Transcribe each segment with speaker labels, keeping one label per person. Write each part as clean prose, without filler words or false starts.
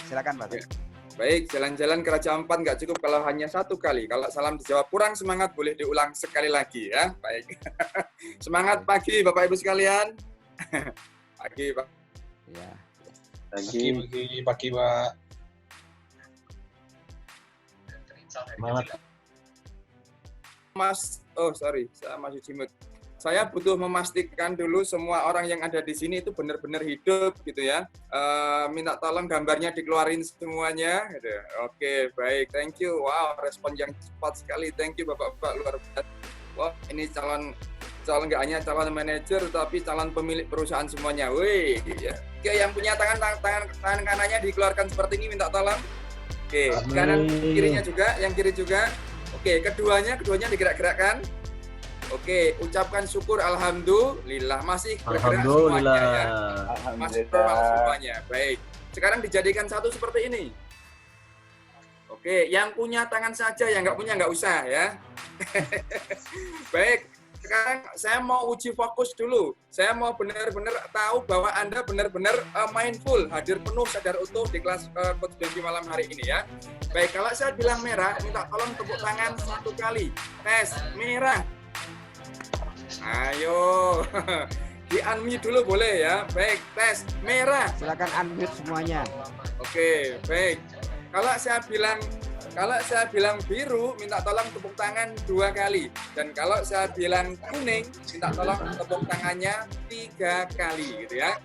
Speaker 1: Silakan Pak.
Speaker 2: Baik, jalan-jalan ke Raja Ampat nggak cukup kalau hanya 1 kali. Kalau salam dijawab kurang semangat, boleh diulang sekali lagi ya. Baik. Semangat pagi Bapak Ibu sekalian. Pagi Pak.
Speaker 1: Ya.
Speaker 3: Pagi Pak. Semangat.
Speaker 2: Saya masih jimut. Saya butuh memastikan dulu semua orang yang ada di sini itu benar-benar hidup gitu ya. Minta tolong gambarnya dikeluarin semuanya. Gitu. Oke, baik, thank you. Wow, respon yang cepat sekali. Thank you Bapak-bapak, luar biasa. Wah, ini calon nggak hanya calon manajer, tapi calon pemilik perusahaan semuanya. Wih, ya. Oke, yang punya tangan kanannya dikeluarkan seperti ini, minta tolong. Oke, kanan kirinya juga, yang kiri juga. Oke, keduanya digerak-gerakkan. Oke, ucapkan syukur alhamdulillah, masih bergerak semuanya ya. Masih bergerak semuanya. Baik. Sekarang dijadikan satu seperti ini. Oke, yang punya tangan saja, yang nggak punya nggak usah ya. Baik. Sekarang saya mau uji fokus dulu. Saya mau benar-benar tahu bahwa Anda benar-benar mindful, hadir penuh, sadar utuh di kelas Coach Bampi malam hari ini ya. Baik, kalau saya bilang merah, minta tolong tepuk tangan 1 kali. Tes, merah. Ayo, di-unmute dulu boleh ya. Baik, tes, merah.
Speaker 1: Silakan unmute semuanya.
Speaker 2: Oke, baik. Kalau saya bilang biru, minta tolong tepuk tangan 2 kali. Dan kalau saya bilang kuning, minta tolong tepuk tangannya 3 kali gitu ya.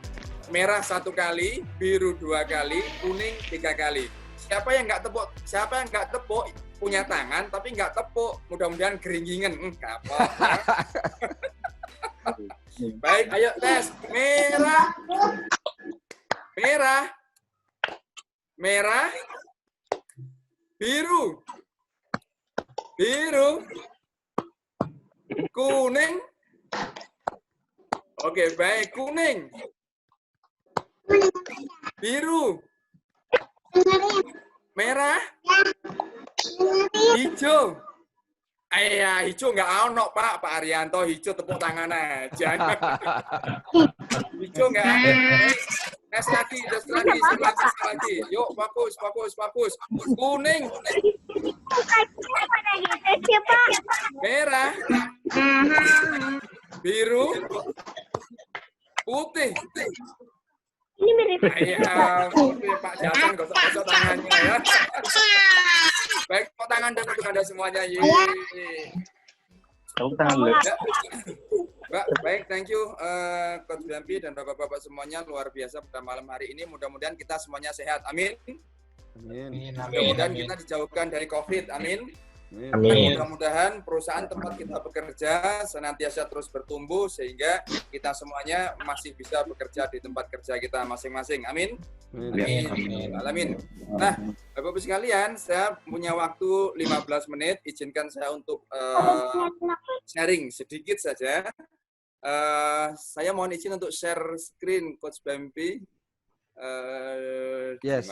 Speaker 2: Merah 1 kali, biru 2 kali, kuning 3 kali. Siapa yang nggak tepuk punya tangan tapi nggak tepuk, mudah-mudahan geringgingan. Nggak apa-apa. Baik, ayo tes. Merah. Merah. Merah. Biru. Biru. Kuning. Oke, baik. Kuning. Biru. Merah. Hijau. Hijau nggak ono Pak Arianto, hijau tepuk tangan aja. Hijau nggak ada. Tes lagi. Yuk, fokus. Kuning. Merah. Biru. Putih.
Speaker 4: Ini mirip.
Speaker 2: Pak Jason gosok-gosok tangannya ya. Baik, tepuk tangan dan untuk Anda semuanya.
Speaker 3: Tepuk tangan dulu.
Speaker 2: Mbak, baik, thank you Coach Bampi dan Bapak-bapak semuanya, luar biasa pada malam hari ini. Mudah-mudahan kita semuanya sehat. Amin. Mudah-mudahan kita dijauhkan dari COVID. Amin.
Speaker 3: Amin.
Speaker 2: Mudah-mudahan perusahaan tempat kita bekerja senantiasa terus bertumbuh sehingga kita semuanya masih bisa bekerja di tempat kerja kita masing-masing. Amin. Amin. Nah, Bapak-Ibu sekalian, saya punya waktu 15 menit. Izinkan saya untuk sharing sedikit saja. Saya mohon izin untuk share screen Coach Bampi.
Speaker 1: Yes.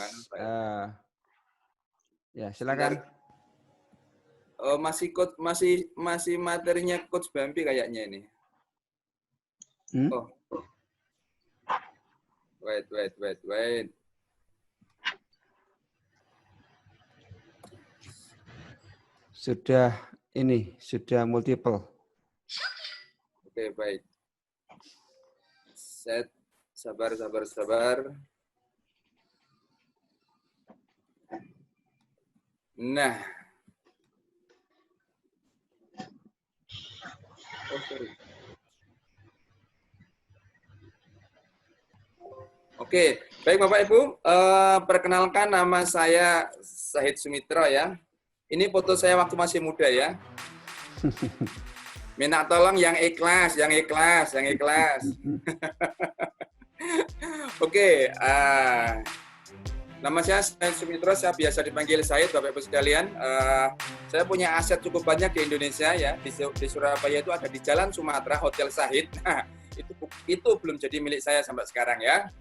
Speaker 1: Ya, silakan.
Speaker 2: Masih materinya Coach Bampi kayaknya ini. Oh. Wait.
Speaker 1: Sudah multiple.
Speaker 2: Oke, baik. Set, sabar. Nah. Oh, sorry. Oke, baik Bapak Ibu, perkenalkan nama saya Sahid Sumitra ya. Ini foto saya waktu masih muda ya. Minta tolong yang ikhlas. Oke, nama saya Sahid Sumitra, saya biasa dipanggil Sahid, Bapak Ibu sekalian. Saya punya aset cukup banyak di Indonesia ya. Di Surabaya itu ada di Jalan Sumatera Hotel Sahid. Nah, itu belum jadi milik saya sampai sekarang ya.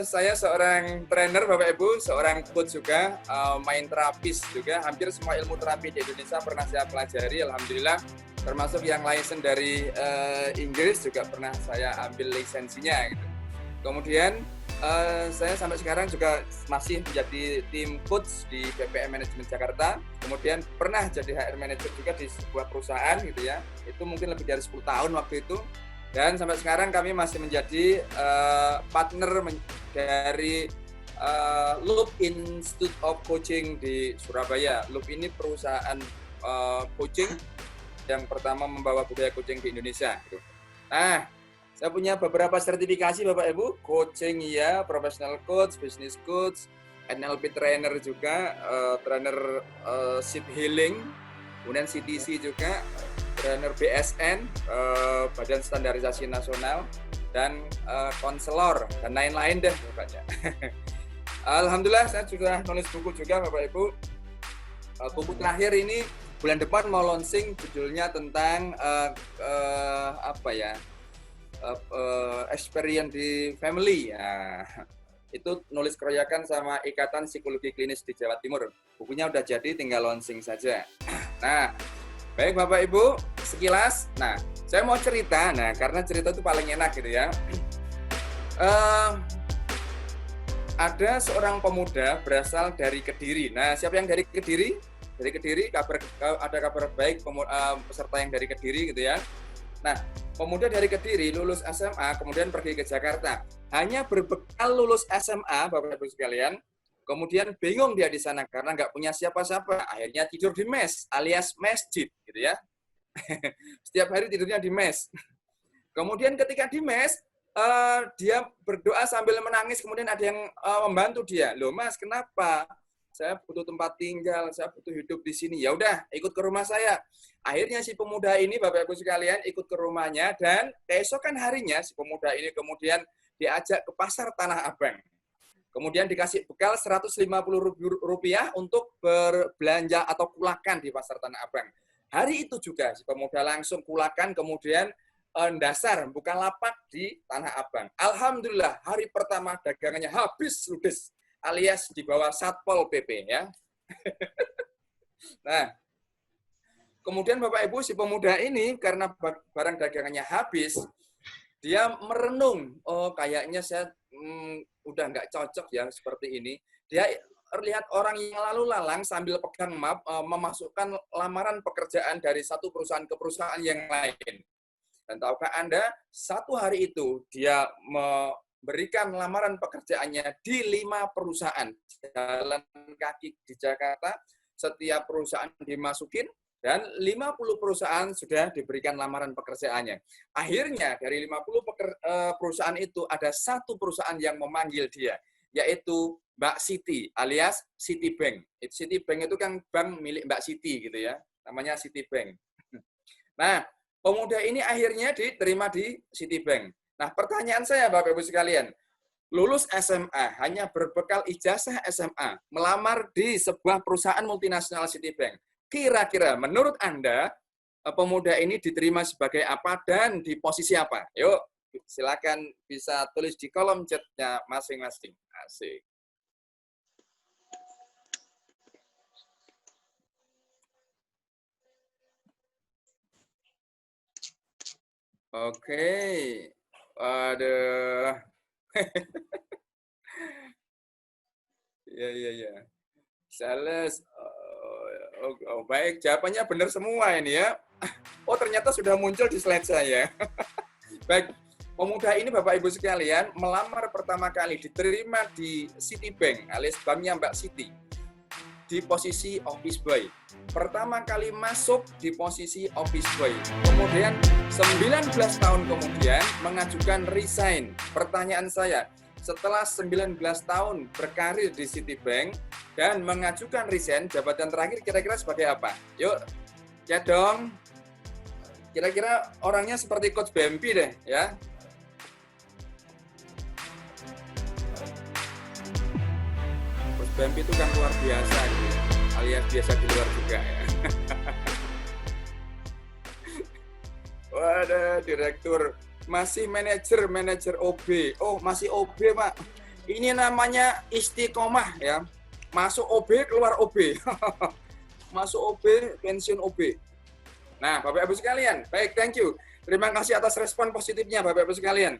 Speaker 2: Saya seorang trainer Bapak Ibu, seorang coach juga, main terapis juga. Hampir semua ilmu terapi di Indonesia pernah saya pelajari, alhamdulillah. Termasuk yang license dari Inggris juga pernah saya ambil lisensinya gitu. Kemudian Saya sampai sekarang juga masih menjadi tim coach di BPM Manajemen Jakarta. Kemudian pernah jadi HR Manager juga di sebuah perusahaan gitu ya. Itu mungkin lebih dari 10 tahun waktu itu. Dan sampai sekarang kami masih menjadi partner dari Loop Institute of Coaching di Surabaya. Loop ini perusahaan coaching yang pertama membawa budaya coaching di Indonesia. Gitu. Nah, saya punya beberapa sertifikasi Bapak Ibu, coaching ya, professional coach, business coach, NLP trainer juga, trainer seat healing, kemudian CTC juga, trainer BSN, Badan Standarisasi Nasional, dan konselor, dan lain-lain deh Bapaknya. Alhamdulillah saya juga nulis buku juga Bapak Ibu. Buku terakhir ini bulan depan mau launching, judulnya tentang experience di family. Nah, itu nulis keroyakan sama Ikatan Psikologi Klinis di Jawa Timur. Bukunya udah jadi, tinggal launching saja. Nah, baik Bapak Ibu, sekilas. Nah, saya mau cerita. Nah, karena cerita itu paling enak gitu ya. Ada seorang pemuda berasal dari Kediri. Nah, siapa yang dari Kediri? Dari Kediri, ada kabar baik peserta yang dari Kediri gitu ya. Nah, pemuda dari Kediri lulus SMA, kemudian pergi ke Jakarta. Hanya berbekal lulus SMA, Bapak-Ibu sekalian, kemudian bingung dia di sana karena nggak punya siapa-siapa. Akhirnya tidur di mes, alias masjid, gitu ya. Setiap hari tidurnya di mes. Kemudian ketika di mes, dia berdoa sambil menangis, kemudian ada yang membantu dia. Loh Mas, kenapa? Saya butuh tempat tinggal, saya butuh hidup di sini. Ya udah, ikut ke rumah saya. Akhirnya si pemuda ini, Bapak-Ibu sekalian, ikut ke rumahnya, dan keesokan harinya si pemuda ini kemudian diajak ke pasar Tanah Abang. Kemudian dikasih bekal Rp150 untuk berbelanja atau kulakan di pasar Tanah Abang. Hari itu juga si pemuda langsung kulakan, kemudian dasar buka lapak di Tanah Abang. Alhamdulillah, hari pertama dagangannya habis ludes, alias di bawah Satpol PP ya. Nah, kemudian Bapak Ibu, si pemuda ini karena barang dagangannya habis, dia merenung, oh kayaknya saya udah nggak cocok ya seperti ini. Dia lihat orang yang lalu lalang sambil pegang map, memasukkan lamaran pekerjaan dari satu perusahaan ke perusahaan yang lain. Dan tahukah Anda, satu hari itu dia memberikan lamaran pekerjaannya di 5 perusahaan. Jalan kaki di Jakarta, setiap perusahaan dimasukin, dan 50 perusahaan sudah diberikan lamaran pekerjaannya. Akhirnya dari 50 perusahaan itu ada satu perusahaan yang memanggil dia, yaitu Mbak Siti alias Citibank. Citibank itu kan bank milik Mbak Siti gitu ya, namanya Citibank. Nah, pemuda ini akhirnya diterima di Citibank. Nah, pertanyaan saya Bapak Ibu sekalian, lulus SMA, hanya berbekal ijazah SMA, melamar di sebuah perusahaan multinasional Citibank. Kira-kira menurut Anda, pemuda ini diterima sebagai apa dan di posisi apa? Yuk, silakan bisa tulis di kolom chat-nya masing-masing. Asik. Oke. Waduh. Ya. Sales. Oh, baik, jawabannya benar semua ini ya. Oh, ternyata sudah muncul di slide saya. Baik, pemuda ini Bapak Ibu sekalian melamar pertama kali diterima di Citibank alias banknya Mbak Siti di posisi office boy. Pertama kali masuk di posisi office boy. Kemudian 19 tahun kemudian mengajukan resign. Pertanyaan saya, setelah 19 tahun berkarir di Citibank dan mengajukan resign, jabatan terakhir kira-kira sebagai apa? Yuk, ya dong. Kira-kira orangnya seperti Coach BMP deh, ya. Coach BMP itu kan luar biasa, gitu, alias biasa di luar juga ya. Waduh, direktur. Masih manajer OB. Oh, masih OB, Pak. Ini namanya istiqomah ya. Masuk OB, keluar OB. Masuk OB, pensiun OB. Nah, Bapak Ibu sekalian, baik, thank you. Terima kasih atas respon positifnya, Bapak Ibu sekalian.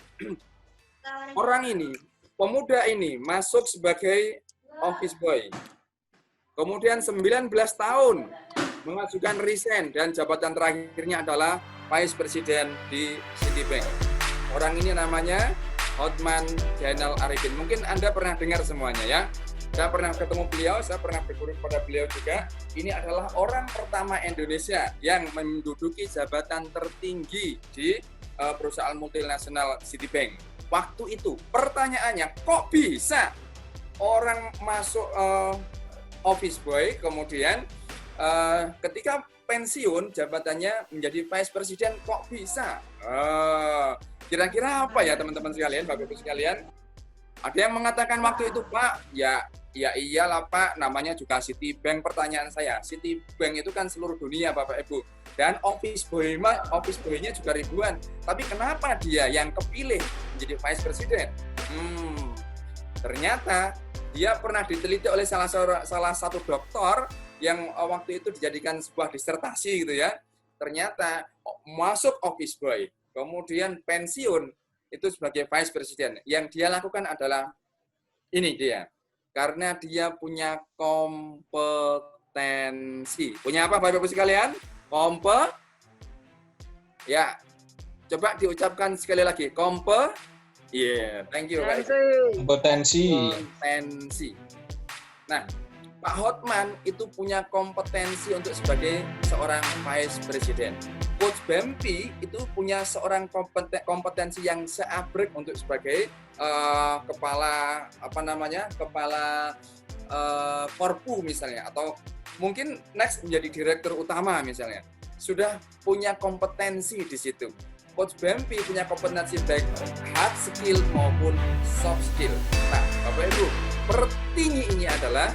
Speaker 2: Orang ini, pemuda ini masuk sebagai office boy. Kemudian 19 tahun mengajukan resign dan jabatan terakhirnya adalah Vice President di Citibank. Orang ini namanya Hotman Zainal Arifin. Mungkin Anda pernah dengar semuanya ya. Saya pernah ketemu beliau, saya pernah berguru kepada beliau juga. Ini adalah orang pertama Indonesia yang menduduki jabatan tertinggi di perusahaan multinasional Citibank. Waktu itu pertanyaannya, kok bisa orang masuk office boy, kemudian ketika pensiun jabatannya menjadi vice president, kok bisa? Kira-kira apa ya teman-teman sekalian, Bapak Ibu sekalian? Ada yang mengatakan waktu itu, Pak, ya iyalah Pak, namanya juga Citibank. Pertanyaan saya, Citibank itu kan seluruh dunia Bapak Ibu. Dan office boy-nya juga ribuan. Tapi kenapa dia yang kepilih menjadi vice president? Ternyata dia pernah diteliti oleh salah satu dokter yang waktu itu dijadikan sebuah disertasi gitu ya. Ternyata masuk office boy, kemudian pensiun itu sebagai vice president. Yang dia lakukan adalah ini dia. Karena dia punya kompetensi. Punya apa Bapak Ibu sekalian? Ya. Coba diucapkan sekali lagi. Thank you.
Speaker 3: Kompetensi.
Speaker 2: Nah, Pak Hotman itu punya kompetensi untuk sebagai seorang vice president. Coach Bampi itu punya seorang kompetensi yang seabrek untuk sebagai kepala korpu misalnya, atau mungkin next menjadi direktur utama misalnya. Sudah punya kompetensi di situ. Coach Bampi punya kompetensi baik hard skill maupun soft skill. Nah, Bapak Ibu, pertinggi ini adalah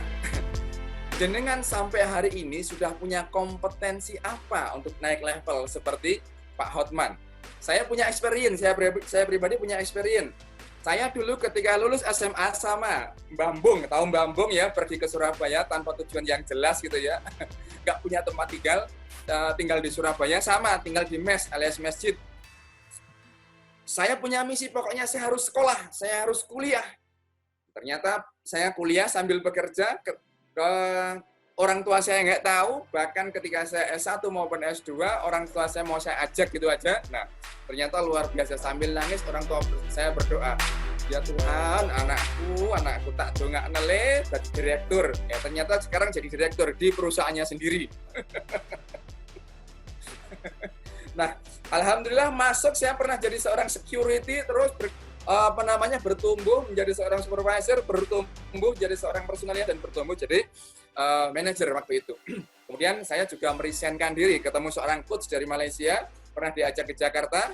Speaker 2: jenengan sampai hari ini sudah punya kompetensi apa untuk naik level seperti Pak Hotman. Saya punya experience, saya pribadi punya experience. Saya dulu ketika lulus SMA sama Bambung, tahu Bambung ya, pergi ke Surabaya tanpa tujuan yang jelas gitu ya. Nggak punya tempat tinggal di Surabaya, sama tinggal di mes alias masjid. Saya punya misi, pokoknya saya harus sekolah, saya harus kuliah. Ternyata saya kuliah sambil bekerja, ke orang tua saya nggak tahu, bahkan ketika saya S1 maupun S2, orang tua saya mau saya ajak gitu aja. Nah, ternyata luar biasa, sambil nangis orang tua saya berdoa, ya Tuhan, anakku tak dongak nele jadi direktur. Ya ternyata sekarang jadi direktur di perusahaannya sendiri. Nah, alhamdulillah masuk, saya pernah jadi seorang security, terus bertumbuh menjadi seorang supervisor, bertumbuh jadi seorang personalia, dan bertumbuh jadi manajer waktu itu. Kemudian saya juga meresignkan diri, ketemu seorang coach dari Malaysia, pernah diajak ke Jakarta,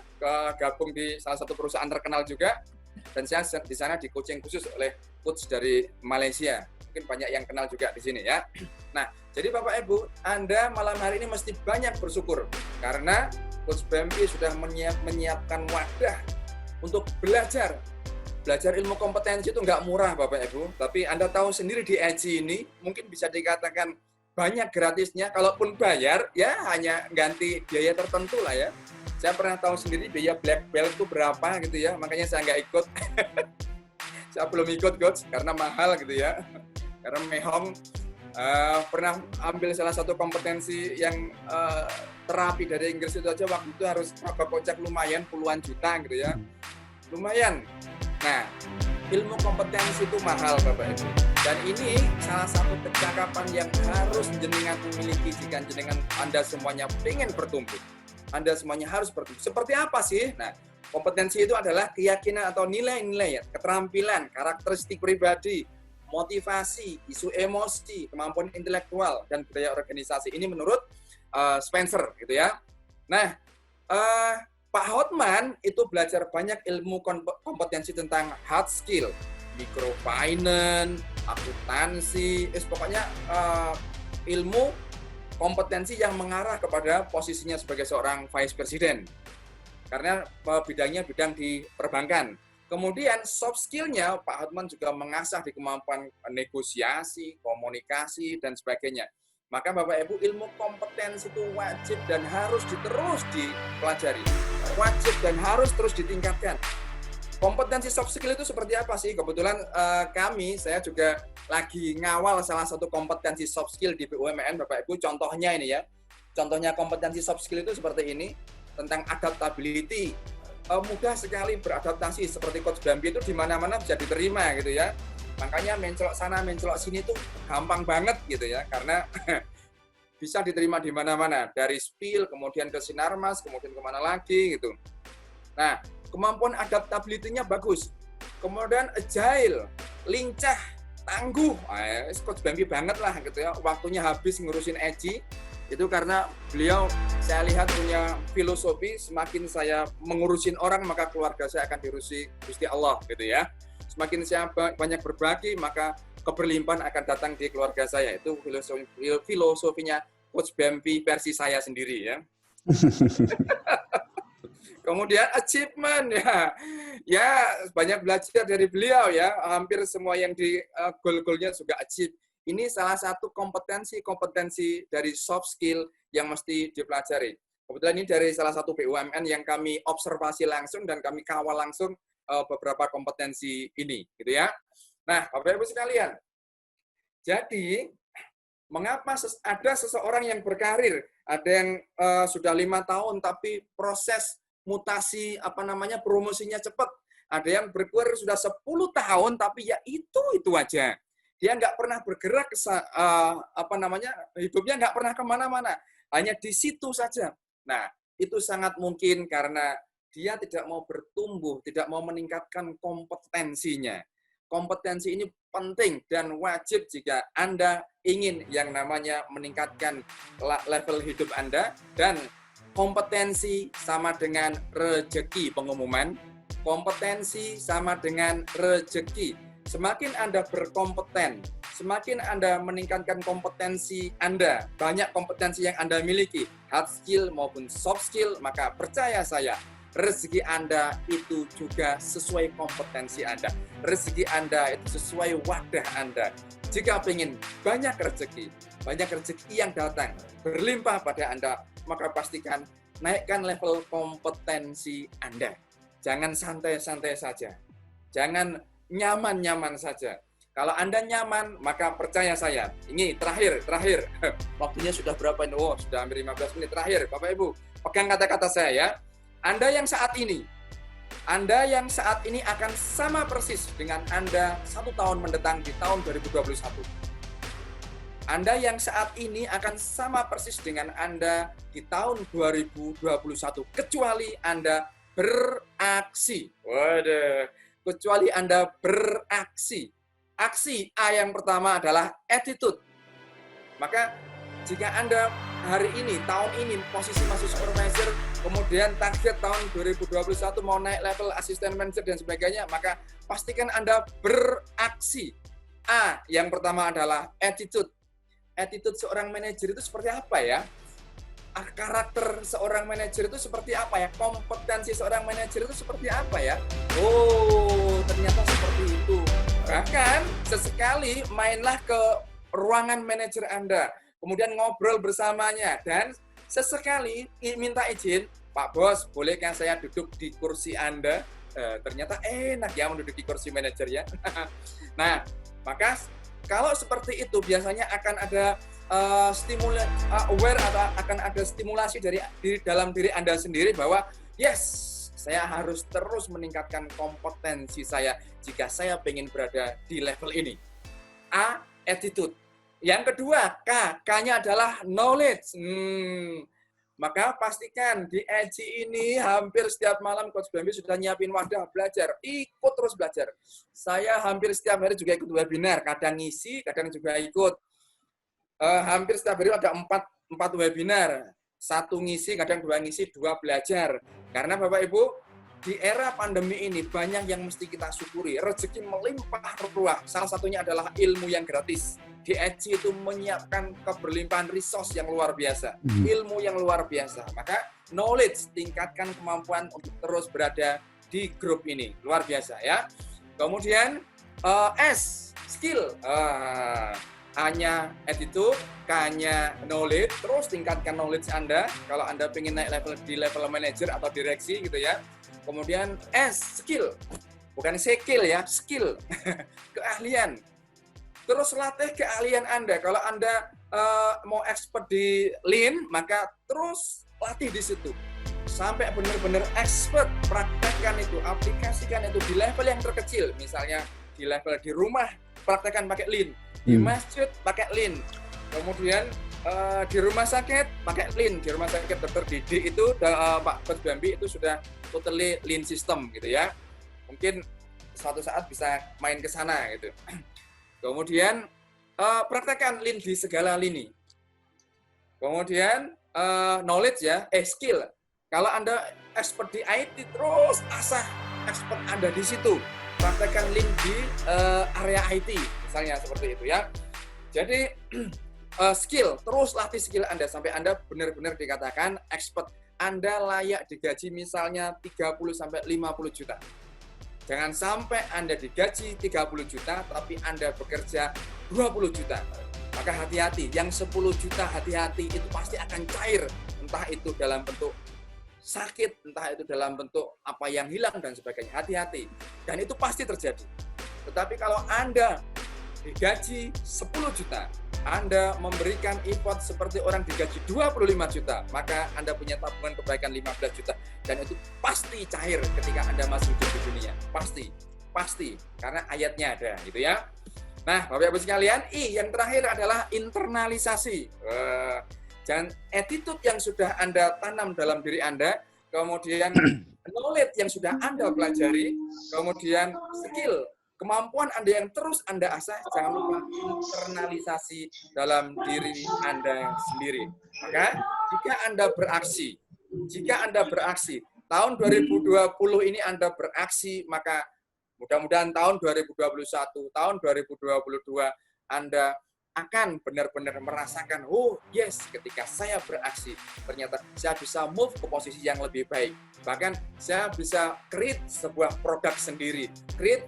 Speaker 2: gabung di salah satu perusahaan terkenal juga, dan saya di sana di coaching khusus oleh coach dari Malaysia. Mungkin banyak yang kenal juga di sini ya. Nah, jadi Bapak Ibu, Anda malam hari ini mesti banyak bersyukur karena Coach Bampi sudah menyiapkan wadah untuk belajar. Belajar ilmu kompetensi itu nggak murah Bapak Ibu, tapi Anda tahu sendiri di EJI ini mungkin bisa dikatakan banyak gratisnya, kalaupun bayar ya hanya ganti biaya tertentu lah ya. Saya pernah tahu sendiri biaya black belt itu berapa gitu ya, makanya saya nggak ikut. Saya belum ikut coach karena mahal gitu ya, karena mehong. Pernah ambil salah satu kompetensi yang terapi dari Inggris itu aja waktu itu harus kocak lumayan puluhan juta gitu ya, lumayan. Nah, ilmu kompetensi itu mahal Bapak Ibu, dan ini salah satu kecakapan yang harus jenengan memiliki jika jenengan Anda semuanya ingin bertumbuh. Anda semuanya harus bertumbuh. Seperti apa sih? Nah, kompetensi itu adalah keyakinan atau nilai-nilai, keterampilan, karakteristik pribadi, motivasi, isu emosi, kemampuan intelektual, dan budaya organisasi. Ini menurut Spencer gitu ya. Nah, Pak Hotman itu belajar banyak ilmu kompetensi tentang hard skill, microfinance, akuntansi, pokoknya ilmu kompetensi yang mengarah kepada posisinya sebagai seorang vice president. Karena bidangnya bidang di perbankan. Kemudian soft skill-nya Pak Hotman juga mengasah di kemampuan negosiasi, komunikasi, dan sebagainya. Maka Bapak Ibu, ilmu kompetensi itu wajib dan harus terus dipelajari. Wajib dan harus terus ditingkatkan. kompetensi soft skill itu seperti apa sih? Kebetulan saya juga lagi ngawal salah satu kompetensi soft skill di BUMN, Bapak Ibu. Contohnya ini ya. Contohnya kompetensi soft skill itu seperti ini, tentang adaptability. Mudah sekali beradaptasi, seperti Coach Bambi itu di mana-mana bisa diterima gitu ya. Makanya mencolok sana, mencolok sini tuh gampang banget gitu ya, karena bisa diterima di mana-mana, dari spill, kemudian ke Sinarmas, kemudian kemana lagi gitu. Nah, kemampuan adaptability-nya bagus. Kemudian agile, lincah, tangguh. Coach Bambi banget lah gitu ya. Waktunya habis ngurusin Eji, itu karena beliau saya lihat punya filosofi, semakin saya mengurusin orang, maka keluarga saya akan diurusi Gusti Allah gitu ya. Semakin saya banyak berbagi, maka keberlimpahan akan datang di keluarga saya. Itu filosofinya Coach Bambi versi saya sendiri ya. Kemudian achievement ya banyak belajar dari beliau ya. Hampir semua yang di goal-goalnya juga achieve. Ini salah satu kompetensi dari soft skill yang mesti dipelajari. Kebetulan ini dari salah satu BUMN yang kami observasi langsung dan kami kawal langsung beberapa kompetensi ini, gitu ya. Nah, Bapak Ibu sekalian, jadi mengapa ada seseorang yang berkarir, ada yang sudah 5 tahun tapi proses mutasi promosinya cepat, ada yang berkarir sudah 10 tahun tapi ya itu aja. Dia nggak pernah bergerak hidupnya nggak pernah kemana-mana, hanya di situ saja. Nah, itu sangat mungkin karena dia tidak mau bertumbuh, tidak mau meningkatkan kompetensinya. Kompetensi ini penting dan wajib jika Anda ingin yang namanya meningkatkan level hidup Anda. Dan kompetensi sama dengan rezeki, pengumuman. Kompetensi sama dengan rezeki. Semakin Anda berkompeten, semakin Anda meningkatkan kompetensi Anda, banyak kompetensi yang Anda miliki, hard skill maupun soft skill, maka percaya saya, rezeki Anda itu juga sesuai kompetensi Anda. Rezeki Anda itu sesuai wadah Anda. Jika ingin banyak rezeki yang datang, berlimpah pada Anda, maka pastikan naikkan level kompetensi Anda. Jangan santai-santai saja. Jangan nyaman-nyaman saja. Kalau Anda nyaman, maka percaya saya. Ini terakhir. Waktunya sudah berapa ini? Oh, sudah hampir 15 menit. Terakhir, Bapak Ibu, pegang kata-kata saya ya. Anda yang saat ini akan sama persis dengan Anda 1 tahun mendatang di tahun 2021. Anda yang saat ini akan sama persis dengan Anda di tahun 2021, kecuali Anda beraksi. Waduh, kecuali Anda beraksi. Aksi A yang pertama adalah attitude. Maka jika Anda hari ini, tahun ini posisi masih supervisor, kemudian target tahun 2021 mau naik level asisten manager dan sebagainya, maka pastikan Anda beraksi. A yang pertama adalah attitude. Attitude seorang manajer itu seperti apa ya? Karakter seorang manajer itu seperti apa ya? Kompetensi seorang manajer itu seperti apa ya? Oh, ternyata seperti itu. Bahkan sesekali mainlah ke ruangan manajer Anda, kemudian ngobrol bersamanya, dan sesekali minta izin, Pak Bos, bolehkah saya duduk di kursi Anda? Ternyata enak ya menduduki kursi manajer ya. Nah, maka kalau seperti itu biasanya akan ada akan ada stimulasi dari dalam diri Anda sendiri bahwa yes, saya harus terus meningkatkan kompetensi saya jika saya ingin berada di level ini. A, attitude. Yang kedua, K-nya adalah knowledge. Maka pastikan di EJI ini hampir setiap malam Coach Bambi sudah nyiapin wadah belajar. Ikut terus belajar. Saya hampir setiap hari juga ikut webinar. Kadang ngisi, kadang juga ikut. Hampir setiap hari ada 4 webinar. 1 ngisi, kadang 2 ngisi, 2 belajar. Karena Bapak Ibu, di era pandemi ini banyak yang mesti kita syukuri. Rezeki melimpah ruah. Salah satunya adalah ilmu yang gratis. Di EJI itu menyiapkan keberlimpahan resource yang luar biasa. Ilmu yang luar biasa. Maka knowledge, tingkatkan kemampuan untuk terus berada di grup ini. Luar biasa ya. Kemudian S, skill. A-nya attitude, K-nya knowledge. Terus tingkatkan knowledge Anda. Kalau Anda ingin naik level di level manager atau direksi gitu ya. Kemudian S, skill. bukan skill ya, skill, keahlian. Terus latih keahlian Anda. Kalau Anda mau expert di Lean, maka terus latih di situ. Sampai benar-benar expert, praktekkan itu, aplikasikan itu di level yang terkecil. Misalnya di level di rumah, praktekkan pakai Lean. Di masjid, pakai Lean. Kemudian di rumah sakit, pakai Lean. Di rumah sakit Dr. Didi itu, Pak Coach Bambi itu sudah totally Lean system gitu ya. Mungkin suatu saat bisa main ke sana gitu. Kemudian praktekkan Lean di segala lini. Kemudian knowledge ya, skill. Kalau Anda expert di IT, terus asah expert Anda di situ. Praktekkan Lean di area IT, misalnya seperti itu ya. Jadi skill, terus latih skill Anda sampai Anda benar-benar dikatakan expert. Anda layak digaji misalnya 30-50 juta. Jangan sampai Anda digaji 30 juta, tapi Anda bekerja 20 juta. Maka hati-hati, yang 10 juta hati-hati itu pasti akan cair. Entah itu dalam bentuk sakit, entah itu dalam bentuk apa yang hilang dan sebagainya. Hati-hati. Dan itu pasti terjadi. Tetapi kalau Anda digaji 10 juta, Anda memberikan effort seperti orang digaji 25 juta, maka Anda punya tabungan kebaikan 15 juta. Dan itu pasti cair ketika Anda masih hidup di dunia. Pasti. Karena ayatnya ada, gitu ya. Nah, Bapak-Ibu sekalian, yang terakhir adalah internalisasi. Dan attitude yang sudah Anda tanam dalam diri Anda, kemudian knowledge yang sudah Anda pelajari, kemudian skill, kemampuan Anda yang terus Anda asah, jangan lupa internalisasi dalam diri Anda sendiri. Maka jika Anda beraksi, tahun 2020 ini Anda beraksi, maka mudah-mudahan tahun 2021, tahun 2022 Anda akan benar-benar merasakan, oh yes, ketika saya beraksi, ternyata saya bisa move ke posisi yang lebih baik. Bahkan saya bisa create sebuah produk sendiri, create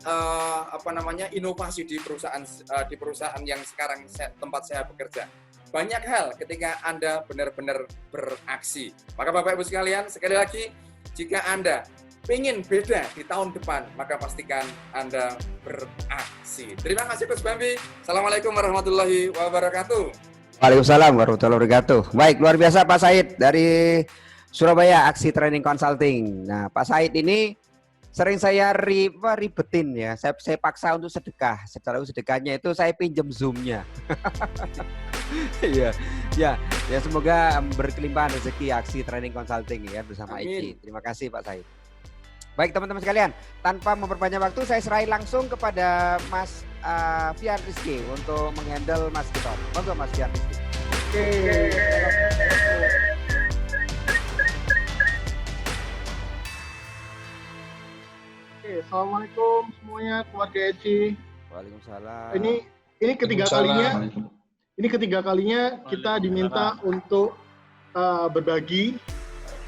Speaker 2: inovasi di perusahaan yang sekarang tempat saya bekerja. Banyak hal ketika Anda benar-benar beraksi. Maka Bapak Ibu sekalian, sekali lagi, jika Anda ingin beda di tahun depan, maka pastikan Anda beraksi. Terima kasih Coach Bambi. Assalamualaikum warahmatullahi wabarakatuh.
Speaker 1: Waalaikumsalam warahmatullahi wabarakatuh. Baik, luar biasa Pak Said dari Surabaya, Aksi Training Consulting. Nah, Pak Said ini sering saya ribetin ya. Saya paksa untuk sedekah. Secara sedekahnya itu saya pinjam Zoom-nya. Ya, semoga berkelimpahan rezeki Aksi Training Consulting ya bersama IC. Terima kasih Pak Said. Baik teman-teman sekalian, tanpa memperpanjang waktu saya serahin langsung kepada Mas Fian Rizky untuk menghandle Mas Gito. Monggo Mas Fian Rizky.
Speaker 5: Oke, assalamualaikum semuanya keluarga Eci.
Speaker 1: Waalaikumsalam.
Speaker 5: Ini ketiga kalinya kita diminta untuk berbagi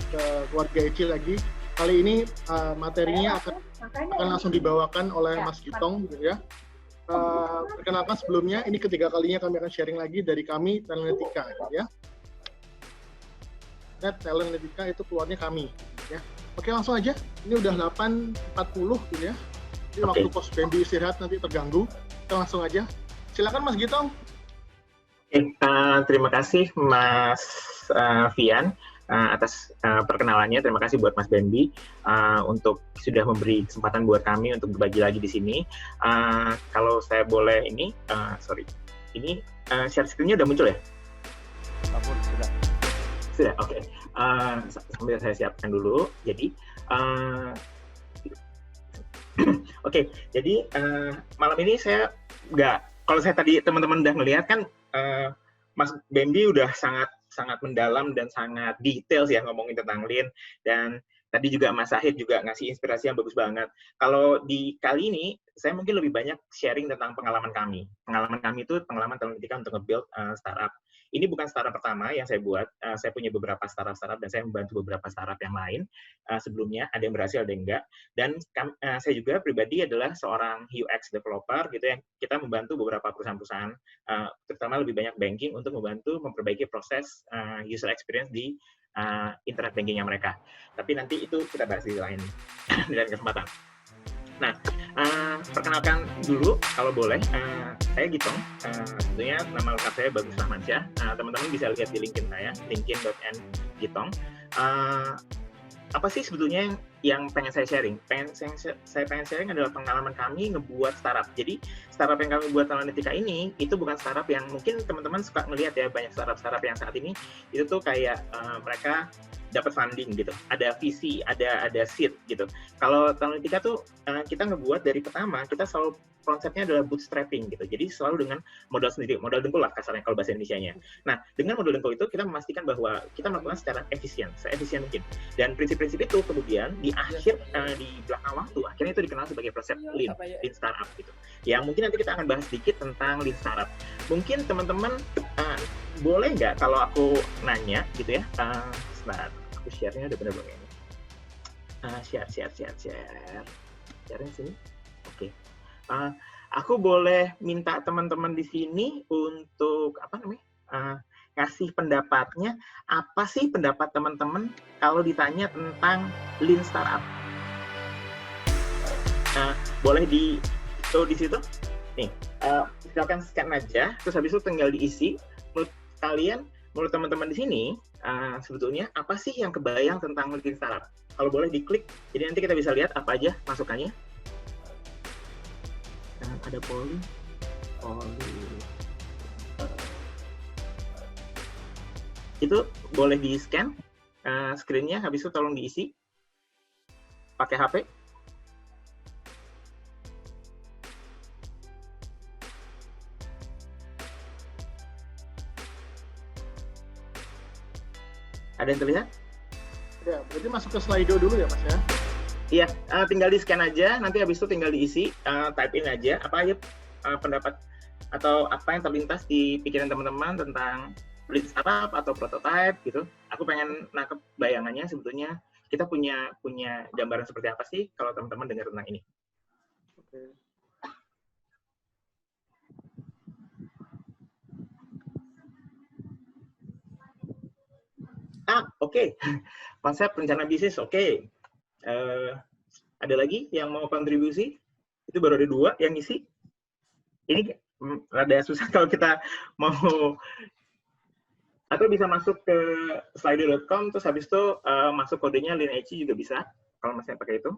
Speaker 5: ke keluarga Eci lagi. Kali ini materinya akan langsung dibawakan oleh Mas Gitong, gitu ya. Perkenalkan sebelumnya, ini ketiga kalinya kami akan sharing lagi dari kami Talentatika, gitu ya. Talentatika itu keluarnya kami, ya. Oke, langsung aja. Ini udah 8.40, gitu ya. Jadi waktu Coach Bambi istirahat nanti terganggu. Kita langsung aja. Silakan Mas Gitong.
Speaker 6: Terima kasih Mas Fian. Atas perkenalannya. Terima kasih buat Mas Bambi untuk sudah memberi kesempatan buat kami untuk berbagi lagi di sini. Kalau saya boleh ini share screen-nya udah muncul ya? Sudah, oke. Sambil saya siapkan dulu. Jadi, jadi malam ini saya kalau saya tadi teman-teman udah melihat kan, Mas Bambi udah sangat mendalam dan sangat detail ya ngomongin tentang Lean, dan tadi juga Mas Sahid juga ngasih inspirasi yang bagus banget. Kalau di kali ini saya mungkin lebih banyak sharing tentang pengalaman kami. Pengalaman kami itu pengalaman Talentatika untuk nge-build startup. Ini bukan startup pertama yang saya buat. Saya punya beberapa startup dan saya membantu beberapa startup yang lain sebelumnya. Ada yang berhasil, ada yang enggak. Dan saya juga pribadi adalah seorang UX developer gitu yang kita membantu beberapa perusahaan-perusahaan, terutama lebih banyak banking untuk membantu memperbaiki proses user experience di internet bankingnya mereka. Tapi nanti itu kita bahas di lain kesempatan. Nah, perkenalkan dulu kalau boleh, saya Gitong, tentunya nama lengkap saya Bagus Rahmansyah. Teman-teman bisa lihat di LinkedIn saya, linkedin.n/gitong. Apa sih sebetulnya yang pengen saya sharing? Saya pengen sharing adalah pengalaman kami ngebuat startup. Jadi startup yang kami buat Talanitika ini itu bukan startup yang mungkin teman-teman suka ngelihat ya, banyak startup yang saat ini itu tuh kayak mereka dapat funding gitu, ada visi, ada seed gitu. Kalau Talanitika tuh kita ngebuat dari pertama, kita selalu konsepnya adalah bootstrapping gitu. Jadi selalu dengan modal sendiri, modal dengkul lah kasarnya kalau bahasa Indonesianya. Nah, dengan modal dengkul itu kita memastikan bahwa kita melakukan secara efisien, seefisien mungkin. Dan prinsip-prinsip itu kemudian di akhir di belakang waktu akhirnya itu dikenal sebagai konsep Lean Startup gitu. Yang mungkin nanti kita akan bahas sedikit tentang Lean Startup. Mungkin teman-teman boleh nggak kalau aku nanya gitu ya? Sebentar, aku share-nya udah benar belum ini? Share-nya sini. Oke. Aku boleh minta teman-teman di sini untuk ngasih pendapatnya. Apa sih pendapat teman-teman kalau ditanya tentang Lean Startup? Boleh di situ. Nih, silakan scan aja. Terus habis itu tinggal diisi. Menurut teman-teman di sini, sebetulnya apa sih yang kebayang tentang Lean Startup? Kalau boleh diklik. Jadi nanti kita bisa lihat apa aja masukannya. Ada polling. Itu boleh di scan screen-nya, habis itu tolong diisi pakai HP. Ada yang terlihat?
Speaker 5: Ya, berarti masuk ke Slido dulu ya Mas ya?
Speaker 6: Iya, tinggal di-scan aja, nanti habis itu tinggal diisi, type in aja, apa aja pendapat atau apa yang terlintas di pikiran teman-teman tentang Lean Startup atau prototype gitu. Aku pengen nangkep bayangannya sebetulnya kita punya gambaran seperti apa sih kalau teman-teman dengar tentang ini. Oke. Konsep rencana bisnis, oke. Ada lagi yang mau kontribusi? Itu baru ada 2 yang isi. Ini rada susah kalau kita mau, atau bisa masuk ke slido.com terus habis itu masuk kodenya LeanIC juga bisa kalau masih pakai itu.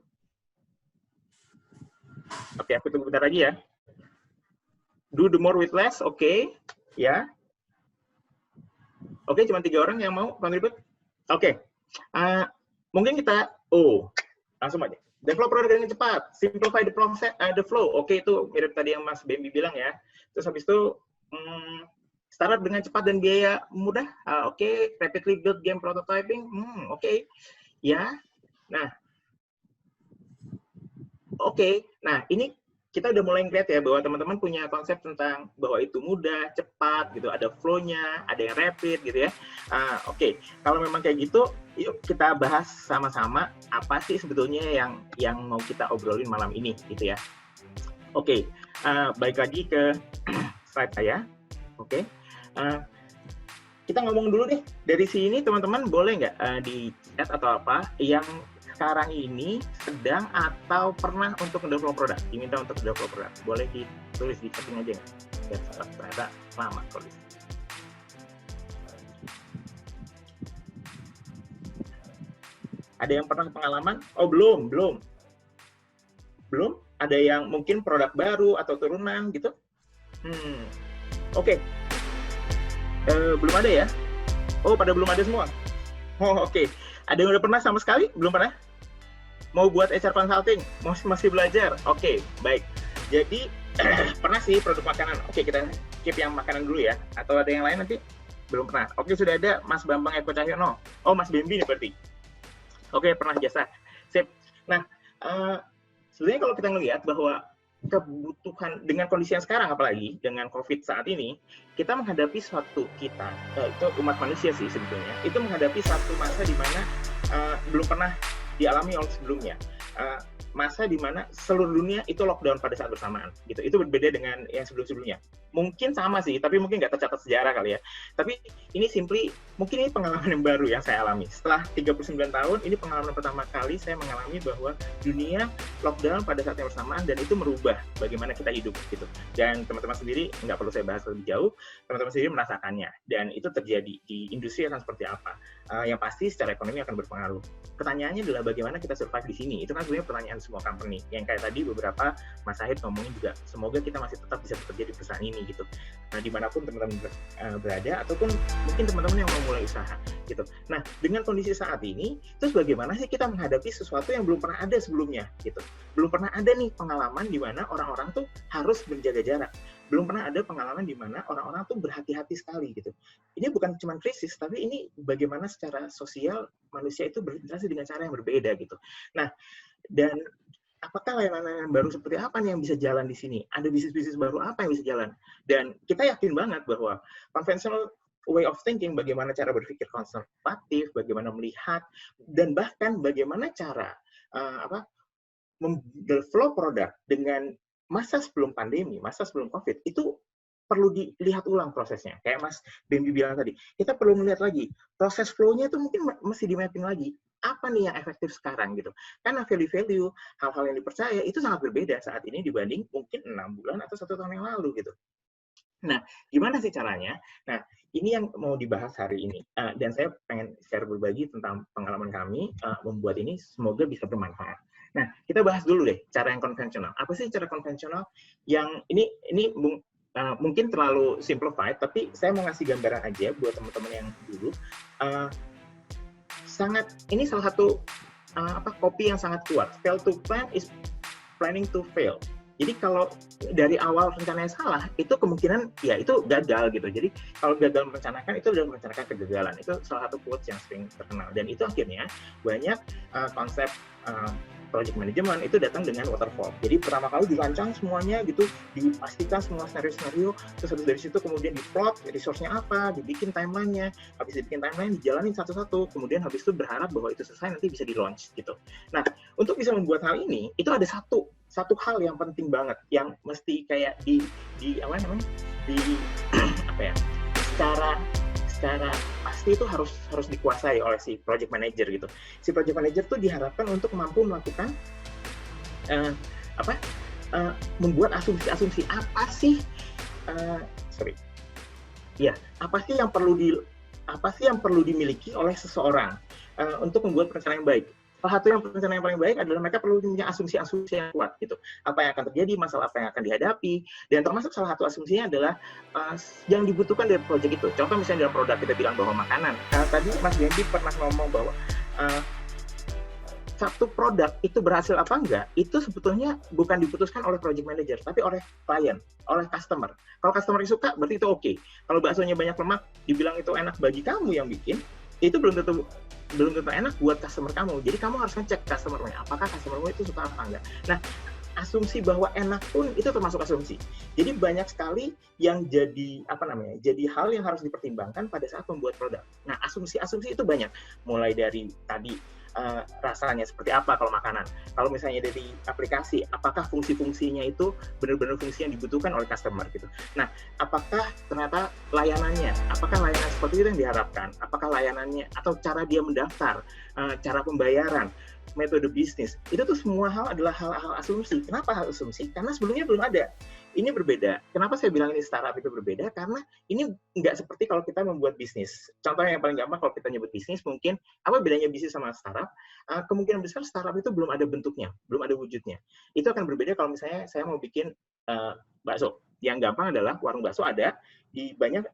Speaker 6: Oke, aku tunggu bentar lagi ya. Do the more with less, oke. Ya. Oke, cuma 3 orang yang mau kontribut. Oke. Mungkin kita langsung aja. Develop produk dengan cepat, simplify the flow. Oke, itu mirip tadi yang Mas Bambi bilang ya. Terus habis itu startup dengan cepat dan biaya mudah. Oke, rapidly build game prototyping. Oke. Ya. Nah. Oke. Nah, ini kita udah mulai ngeliat ya bahwa teman-teman punya konsep tentang bahwa itu mudah, cepat gitu, ada flow-nya, ada yang rapid gitu ya. Oke. Kalau memang kayak gitu, yuk kita bahas sama-sama apa sih sebetulnya yang mau kita obrolin malam ini gitu ya. Oke. Balik lagi ke slide saya. Oke. Kita ngomong dulu deh dari sini teman-teman boleh nggak di chat atau apa yang sekarang ini sedang atau pernah untuk develop produk, diminta untuk develop produk, boleh ditulis di chatting aja nggak? Biar ternyata lama kalau di sini. Ada yang pernah pengalaman? Oh belum. Ada yang mungkin produk baru atau turunan gitu? Oke. Belum ada ya? Oh pada belum ada semua? Oh oke. Ada yang udah pernah sama sekali? Belum pernah? Mau buat HR consulting? Masih belajar? Oke, baik. Jadi, pernah sih produk makanan. Oke, kita keep yang makanan dulu ya. Atau ada yang lain nanti? Belum pernah. Oke, sudah ada Mas Bambang Eko Cahyono. Oh, Mas Bambi nih berarti. Oke, pernah jasa. Sip. Nah, sebenarnya kalau kita ngelihat bahwa kebutuhan dengan kondisi yang sekarang, apalagi dengan COVID saat ini, kita menghadapi suatu kita, itu umat manusia sih sebetulnya, itu menghadapi satu masa di mana belum pernah dialami oleh sebelumnya. Masa di mana seluruh dunia itu lockdown pada saat bersamaan. Gitu. Itu berbeda dengan yang sebelum-sebelumnya. mungkin sama sih, tapi mungkin nggak tercatat sejarah kali ya. Tapi ini mungkin ini pengalaman yang baru yang saya alami. Setelah 39 tahun, ini pengalaman pertama kali saya mengalami bahwa dunia lockdown pada saat yang bersamaan, dan itu merubah bagaimana kita hidup gitu. Dan teman-teman sendiri, nggak perlu saya bahas lebih jauh, teman-teman sendiri merasakannya. Dan itu terjadi di industri akan seperti apa. Yang pasti secara ekonomi akan berpengaruh. Pertanyaannya adalah bagaimana kita survive di sini. Itu kan sebenarnya pertanyaan semua company. Yang kayak tadi beberapa Mas Sahid ngomongin juga, semoga kita masih tetap bisa bekerja di perusahaan ini gitu. Nah, dimanapun teman-teman berada, ataupun mungkin teman-teman yang mau mulai usaha gitu. Nah, dengan kondisi saat ini, terus bagaimana sih kita menghadapi sesuatu yang belum pernah ada sebelumnya gitu. Belum pernah ada nih pengalaman di mana orang-orang tuh harus menjaga jarak. Belum pernah ada pengalaman di mana orang-orang tuh berhati-hati sekali gitu. Ini bukan cuma krisis, tapi ini bagaimana secara sosial manusia itu berinteraksi dengan cara yang berbeda gitu. Nah, dan apakah layanan baru seperti apa nih yang bisa jalan di sini? Ada bisnis-bisnis baru apa yang bisa jalan? Dan kita yakin banget bahwa conventional way of thinking, bagaimana cara berpikir konservatif, bagaimana melihat, dan bahkan bagaimana cara develop produk dengan masa sebelum pandemi, masa sebelum COVID, itu perlu dilihat ulang prosesnya. Kayak Mas Bambi bilang tadi, kita perlu melihat lagi, proses flow-nya itu mungkin mesti di-mapping lagi. Apa nih yang efektif sekarang gitu. Karena value-value, hal-hal yang dipercaya, itu sangat berbeda saat ini dibanding mungkin 6 bulan atau 1 tahun yang lalu gitu. Nah, gimana sih caranya? Nah, ini yang mau dibahas hari ini. Dan saya pengen share berbagi tentang pengalaman kami membuat ini, semoga bisa bermanfaat. Nah, kita bahas dulu deh cara yang konvensional. Apa sih cara konvensional yang ini mungkin terlalu simplified, tapi saya mau ngasih gambaran aja buat teman-teman yang dulu. Ini salah satu kopi yang sangat kuat. Fail to plan is planning to fail. Jadi kalau dari awal rencananya salah, itu kemungkinan ya itu gagal gitu. Jadi kalau gagal merencanakan, itu adalah merencanakan kegagalan. Itu salah satu quotes yang sering terkenal. Dan itu akhirnya banyak konsep project management itu datang dengan waterfall. Jadi pertama kali dirancang semuanya gitu, dipastikan semua skenario-skenario, terus habis dari situ kemudian diplot resource-nya apa, dibikin timeline-nya, habis dibikin timeline dijalanin satu-satu, kemudian habis itu berharap bahwa itu selesai nanti bisa di-launch gitu. Nah, untuk bisa membuat hal ini, itu ada satu hal yang penting banget yang mesti kayak secara pasti itu harus dikuasai oleh si project manager gitu. Si project manager tuh diharapkan untuk mampu melakukan membuat asumsi-asumsi apa sih yang perlu dimiliki oleh seseorang untuk membuat perencanaan yang baik. Salah satu yang perencanaan yang paling baik adalah mereka perlu punya asumsi-asumsi yang kuat gitu. Apa yang akan terjadi, masalah apa yang akan dihadapi, dan termasuk salah satu asumsinya adalah yang dibutuhkan dari proyek itu. Contoh misalnya dalam produk kita bilang bahwa makanan. Tadi Mas Dendi pernah ngomong bahwa satu produk itu berhasil apa enggak, itu sebetulnya bukan diputuskan oleh project manager, tapi oleh klien, oleh customer. Kalau customer suka, berarti itu oke. Kalau baksonya banyak lemak, dibilang itu enak bagi kamu yang bikin, itu belum tentu enak buat customer kamu. Jadi kamu harus ngecek customer-nya, apakah customer-nya itu suka apa enggak. Nah, asumsi bahwa enak pun itu termasuk asumsi. Jadi banyak sekali yang jadi hal yang harus dipertimbangkan pada saat membuat produk. Nah, asumsi-asumsi itu banyak. Mulai dari tadi rasanya seperti apa kalau makanan. Kalau misalnya dari aplikasi, apakah fungsi-fungsinya itu benar-benar fungsi yang dibutuhkan oleh customer gitu. Nah, apakah ternyata layanannya, apakah layanan seperti itu yang diharapkan? Apakah layanannya atau cara dia mendaftar, cara pembayaran, metode bisnis, itu tuh semua hal adalah hal-hal asumsi. Kenapa hal asumsi? Karena sebelumnya belum ada. Ini berbeda. Kenapa saya bilang ini startup itu berbeda? Karena ini nggak seperti kalau kita membuat bisnis. Contohnya yang paling gampang kalau kita nyebut bisnis, mungkin apa bedanya bisnis sama startup? Kemungkinan besar startup itu belum ada bentuknya, belum ada wujudnya. Itu akan berbeda kalau misalnya saya mau bikin bakso. Yang gampang adalah warung bakso ada di banyak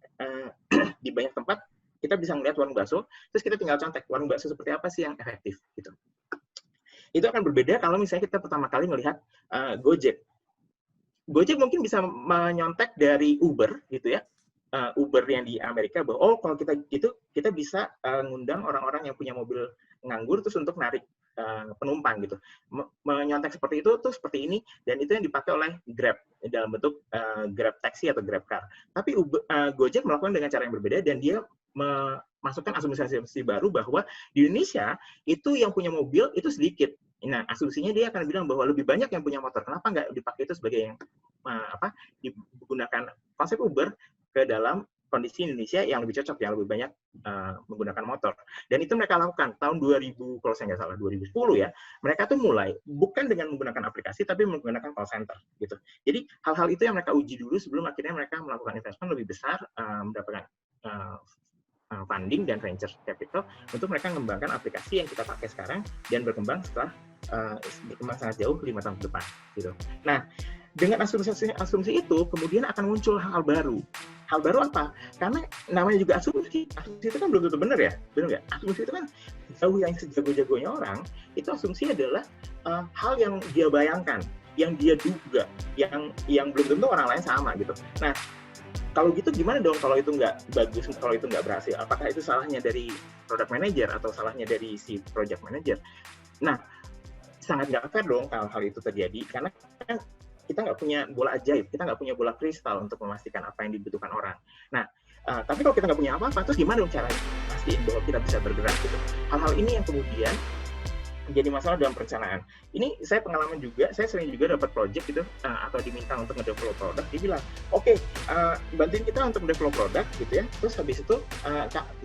Speaker 6: tempat. Kita bisa melihat warung bakso, terus kita tinggal contek warung bakso seperti apa sih yang efektif gitu. Itu akan berbeda kalau misalnya kita pertama kali melihat Gojek. Gojek mungkin bisa menyontek dari Uber gitu ya. Uber yang di Amerika bahwa kalau kita bisa ngundang orang-orang yang punya mobil nganggur terus untuk narik penumpang gitu. Menyontek seperti itu tuh seperti ini, dan itu yang dipakai oleh Grab dalam bentuk Grab Taxi atau Grab Car. Tapi Gojek melakukan dengan cara yang berbeda, dan dia memasukkan asumsi-asumsi baru bahwa di Indonesia itu yang punya mobil itu sedikit. Nah, asumsinya dia akan bilang bahwa lebih banyak yang punya motor. Kenapa nggak dipakai itu sebagai yang digunakan konsep Uber ke dalam kondisi Indonesia yang lebih cocok, yang lebih banyak menggunakan motor. Dan itu mereka lakukan tahun 2000, kalau saya nggak salah 2010 ya, mereka tuh mulai bukan dengan menggunakan aplikasi, tapi menggunakan call center gitu. Jadi hal-hal itu yang mereka uji dulu sebelum akhirnya mereka melakukan investment lebih besar, mendapatkan funding dan venture capital untuk mereka mengembangkan aplikasi yang kita pakai sekarang dan berkembang setelah berkembang sangat jauh 5 tahun ke depan gitu. Nah, dengan asumsi itu kemudian akan muncul hal baru. Hal baru apa? Karena namanya juga asumsi. Asumsi itu kan belum tentu benar ya, benar nggak? Asumsi itu kan jauh yang sejago-jagonya orang. Itu asumsi adalah hal yang dia bayangkan, yang dia duga, yang belum tentu orang lain sama gitu. Nah, kalau gitu gimana dong kalau itu nggak bagus, kalau itu nggak berhasil? Apakah itu salahnya dari product manager atau salahnya dari si project manager? Nah, sangat nggak fair dong kalau hal itu terjadi, karena kan kita nggak punya bola ajaib, kita nggak punya bola kristal untuk memastikan apa yang dibutuhkan orang. Nah, tapi kalau kita nggak punya apa-apa, terus gimana dong caranya pastiin bahwa kita bisa bergerak gitu? Hal-hal ini yang kemudian menjadi masalah dalam perencanaan. Ini saya pengalaman juga, saya sering juga dapat project gitu, atau diminta untuk nge-develop produk, dia bilang, oke, bantuin kita untuk develop produk gitu ya, terus habis itu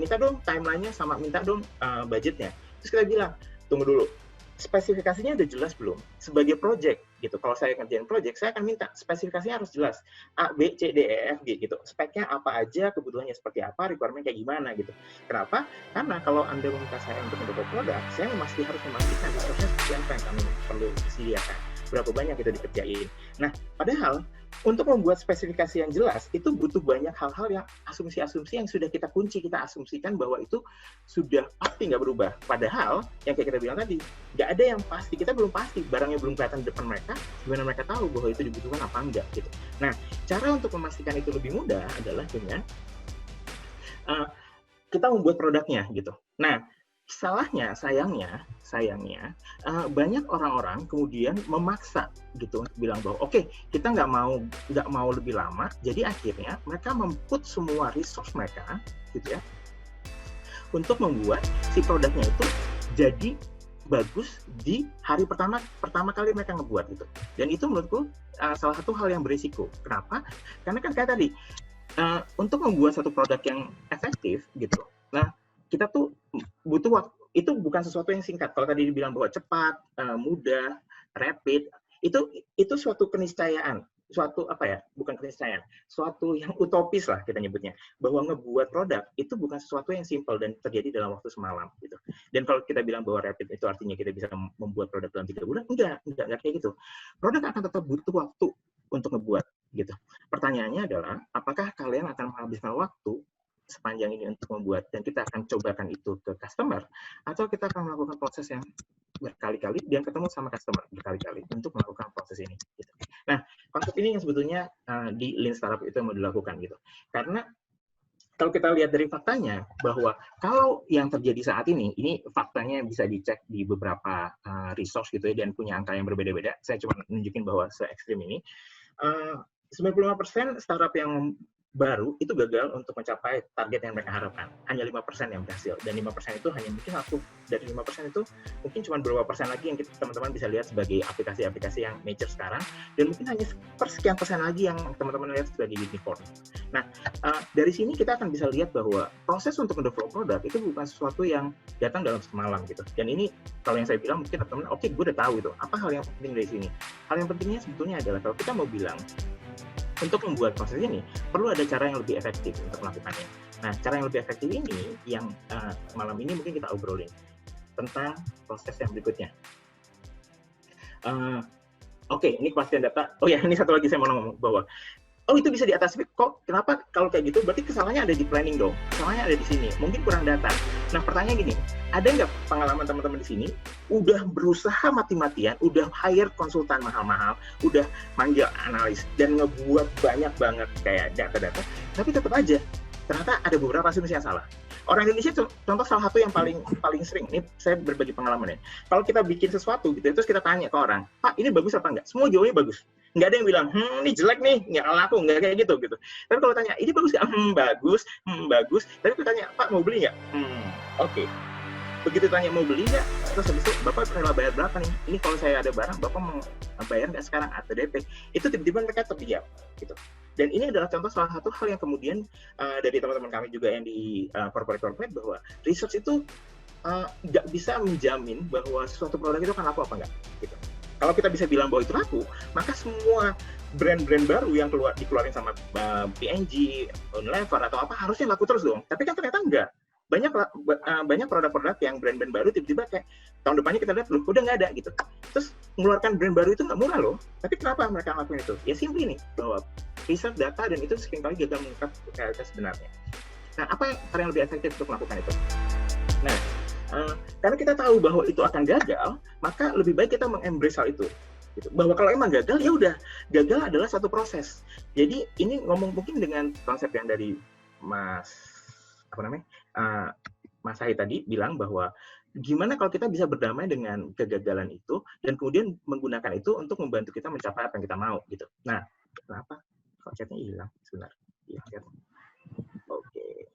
Speaker 6: minta dong timeline-nya sama minta dong budgetnya. Terus kita bilang, tunggu dulu, spesifikasinya udah jelas belum? Sebagai project gitu, kalau saya ngerjain project, saya akan minta spesifikasinya harus jelas. A, B, C, D, E, F, G gitu. Speknya apa aja, kebutuhannya seperti apa, requirement kayak gimana gitu. Kenapa? Karena kalau Anda meminta saya untuk mendevelop produk, saya harus memastikan resource-nya seperti apa yang kami perlu sediakan. Berapa banyak itu dikerjain. Nah, padahal untuk membuat spesifikasi yang jelas, itu butuh banyak hal-hal yang asumsi-asumsi yang sudah kita kunci, kita asumsikan bahwa itu sudah pasti nggak berubah. Padahal, yang kayak kita bilang tadi, nggak ada yang pasti, kita belum pasti, barangnya belum kelihatan di depan mereka, gimana mereka tahu bahwa itu dibutuhkan apa enggak, gitu. Nah, cara untuk memastikan itu lebih mudah adalah dengan kita membuat produknya, gitu. Nah, sayangnya banyak orang-orang kemudian memaksa gitu untuk bilang bahwa oke, kita nggak mau lebih lama, jadi akhirnya mereka memput semua resource mereka gitu ya untuk membuat si produknya itu jadi bagus di hari pertama kali mereka ngebuat gitu. Dan itu menurutku salah satu hal yang berisiko. Kenapa? Karena kan kayak tadi untuk membuat satu produk yang efektif gitu. Nah, kita tuh butuh waktu, itu bukan sesuatu yang singkat. Kalau tadi dibilang bahwa cepat, mudah, rapid, itu suatu keniscayaan, bukan keniscayaan, suatu yang utopis lah kita nyebutnya, bahwa ngebuat produk itu bukan sesuatu yang simpel dan terjadi dalam waktu semalam gitu. Dan kalau kita bilang bahwa rapid itu artinya kita bisa membuat produk dalam 3 bulan, enggak kayak gitu. Produk akan tetap butuh waktu untuk ngebuat gitu. Pertanyaannya adalah, apakah kalian akan menghabiskan waktu sepanjang ini untuk membuat dan kita akan cobakan itu ke customer, atau kita akan melakukan proses yang berkali-kali dan ketemu sama customer berkali-kali untuk melakukan proses ini gitu. Nah, konsep ini yang sebetulnya di Lean Startup itu yang mau dilakukan gitu. Karena kalau kita lihat dari faktanya bahwa kalau yang terjadi saat ini faktanya bisa dicek di beberapa resource gitu ya, dan punya angka yang berbeda-beda. Saya cuma nunjukin bahwa se-ekstrim ini 95% startup yang baru itu gagal untuk mencapai target yang mereka harapkan. Hanya 5% yang berhasil. Dan 5% itu hanya mungkin dari 5% itu mungkin cuma beberapa persen lagi yang teman-teman bisa lihat sebagai aplikasi-aplikasi yang mature sekarang. Dan mungkin hanya sekian persen lagi yang teman-teman lihat sebagai unicorn. Nah, dari sini kita akan bisa lihat bahwa proses untuk mendevelop produk itu bukan sesuatu yang datang dalam semalam gitu. Dan ini kalau yang saya bilang mungkin teman-teman, oke, gue udah tahu itu. Apa hal yang penting dari sini? Hal yang pentingnya sebetulnya adalah kalau kita mau bilang untuk membuat proses ini, perlu ada cara yang lebih efektif untuk melakukannya. Nah, cara yang lebih efektif ini, yang malam ini mungkin kita obrolin tentang proses yang berikutnya. Oke, ini kepastian data. Oh ya, ini satu lagi saya mau ngomong bahwa, itu bisa diatasi. Kok, kenapa kalau kayak gitu? Berarti kesalahannya ada di planning dong. Kesalahannya ada di sini. Mungkin kurang data. Nah, pertanyaan gini, ada nggak pengalaman teman-teman di sini udah berusaha mati-matian, udah hire konsultan mahal-mahal, udah manggil analis dan ngebuat banyak banget kayak data-data, tapi tetap aja ternyata ada beberapa asumsi yang salah. Orang Indonesia contoh salah satu yang paling sering, ini saya berbagi pengalaman ya. Kalau kita bikin sesuatu gitu, terus kita tanya ke orang, Pak, ini bagus apa enggak? Semua jawabnya bagus. Nggak ada yang bilang, ini jelek nih, nggak laku, nggak kayak gitu. Tapi kalau tanya, ini bagus nggak? Bagus. Tapi kita tanya, Pak, mau beli nggak? Oke. Begitu tanya mau beli nggak, terus habis itu Bapak rela bayar berapa nih? Ini kalau saya ada barang, Bapak mau bayar nggak sekarang atau DP? Itu tiba-tiba mereka terdiam gitu. Dan ini adalah contoh salah satu hal yang kemudian dari teman-teman kami juga yang di corporate bahwa research itu nggak bisa menjamin bahwa suatu produk itu akan laku apa enggak. Gitu. Kalau kita bisa bilang bahwa itu laku, maka semua brand-brand baru yang dikeluarin sama P&G, Unilever atau apa harusnya laku terus dong. Tapi kan ternyata enggak. Banyak produk-produk yang brand-brand baru tiba-tiba kayak tahun depannya kita lihat loh udah nggak ada gitu. Terus mengeluarkan brand baru itu nggak murah loh. Tapi kenapa mereka ngelakuin itu? Ya simply nih bahwa riset data dan itu seringkali gagal mengungkap realitas sebenarnya. Nah, apa cara yang lebih efektif untuk melakukan itu? Nah, karena kita tahu bahwa itu akan gagal, maka lebih baik kita mengembrace hal itu. Gitu. Bahwa kalau emang gagal, ya udah, gagal adalah satu proses. Jadi ini ngomong mungkin dengan konsep yang dari Mas Sahid tadi bilang bahwa gimana kalau kita bisa berdamai dengan kegagalan itu dan kemudian menggunakan itu untuk membantu kita mencapai apa yang kita mau gitu. Nah, kenapa? Kok chatnya hilang sebentar? Iya, Oke.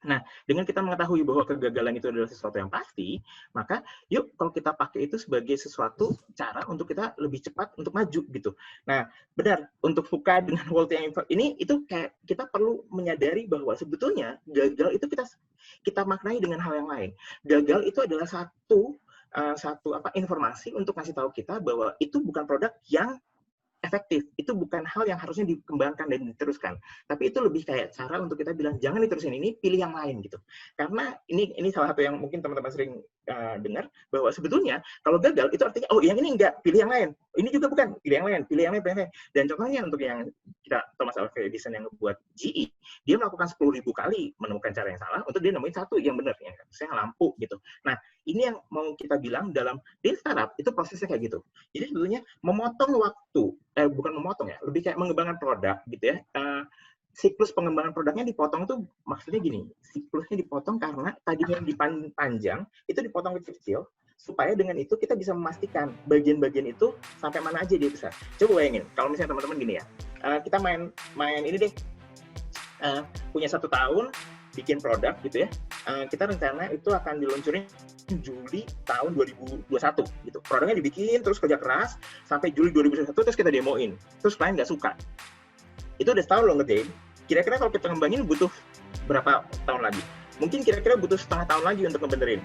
Speaker 6: Nah, dengan kita mengetahui bahwa kegagalan itu adalah sesuatu yang pasti, maka yuk kalau kita pakai itu sebagai sesuatu cara untuk kita lebih cepat untuk maju gitu. Nah, benar untuk Fuka dengan Walt yang ini itu kayak kita perlu menyadari bahwa sebetulnya gagal itu kita maknai dengan hal yang lain. Gagal itu adalah satu informasi untuk ngasih tahu kita bahwa itu bukan produk yang efektif, itu bukan hal yang harusnya dikembangkan dan diteruskan, tapi itu lebih kayak cara untuk kita bilang jangan diterusin ini, pilih yang lain gitu. Karena ini salah satu yang mungkin teman-teman sering dengar bahwa sebetulnya kalau gagal itu artinya oh yang ini enggak, pilih yang lain. Ini juga bukan, pilih yang lain, pilih yang lain, pilih yang lain. Dan contohnya untuk yang kita Thomas Alva Edison yang ngebuat GE, dia melakukan 10.000 kali menemukan cara yang salah untuk dia nemuin satu yang benar, yang misalnya lampu gitu. Nah, ini yang mau kita bilang dalam di startup itu prosesnya kayak gitu. Jadi sebetulnya memotong waktu, bukan memotong ya, lebih kayak mengembangkan produk gitu ya. Siklus pengembangan produknya dipotong tuh maksudnya gini, siklusnya dipotong karena tadinya dipanjang itu dipotong kecil-kecil supaya dengan itu kita bisa memastikan bagian-bagian itu sampai mana aja dia bisa. Coba bayangin kalau misalnya teman-teman gini ya, kita main ini deh, punya 1 tahun bikin produk gitu ya, kita rencana itu akan diluncurin Juli tahun 2021 gitu. Produknya dibikin terus kerja keras sampai Juli 2021 terus kita demoin, terus klien nggak suka. Itu udah setahun loh ngerjain. Kira-kira kalau kita ngembangin butuh berapa tahun lagi? Mungkin kira-kira butuh setengah tahun lagi untuk ngebenerin.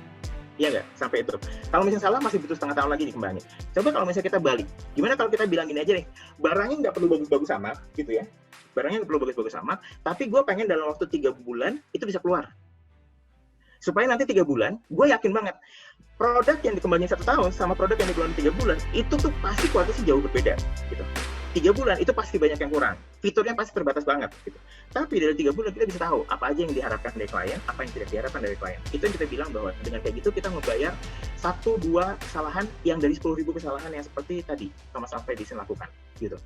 Speaker 6: Iya nggak? Sampai itu. Kalau misalnya salah masih butuh setengah tahun lagi dikembangin. Coba kalau misalnya kita balik. Gimana kalau kita bilang gini aja nih, barangnya nggak perlu bagus-bagus amat gitu ya. Barangnya nggak perlu bagus-bagus amat, tapi gue pengen dalam waktu 3 bulan itu bisa keluar. Supaya nanti 3 bulan, gue yakin banget produk yang dikembangin 1 tahun sama produk yang dikembangin 3 bulan itu tuh pasti kualitasnya jauh berbeda gitu. 3 bulan itu pasti banyak yang kurang, fiturnya pasti terbatas banget gitu. Tapi dari 3 bulan kita bisa tahu apa aja yang diharapkan dari klien, apa yang tidak diharapkan dari klien. Itu yang kita bilang bahwa dengan kayak gitu kita ngebayar 1-2 kesalahan yang dari 10.000 kesalahan yang seperti tadi Thomas Alva Edison lakukan gitu.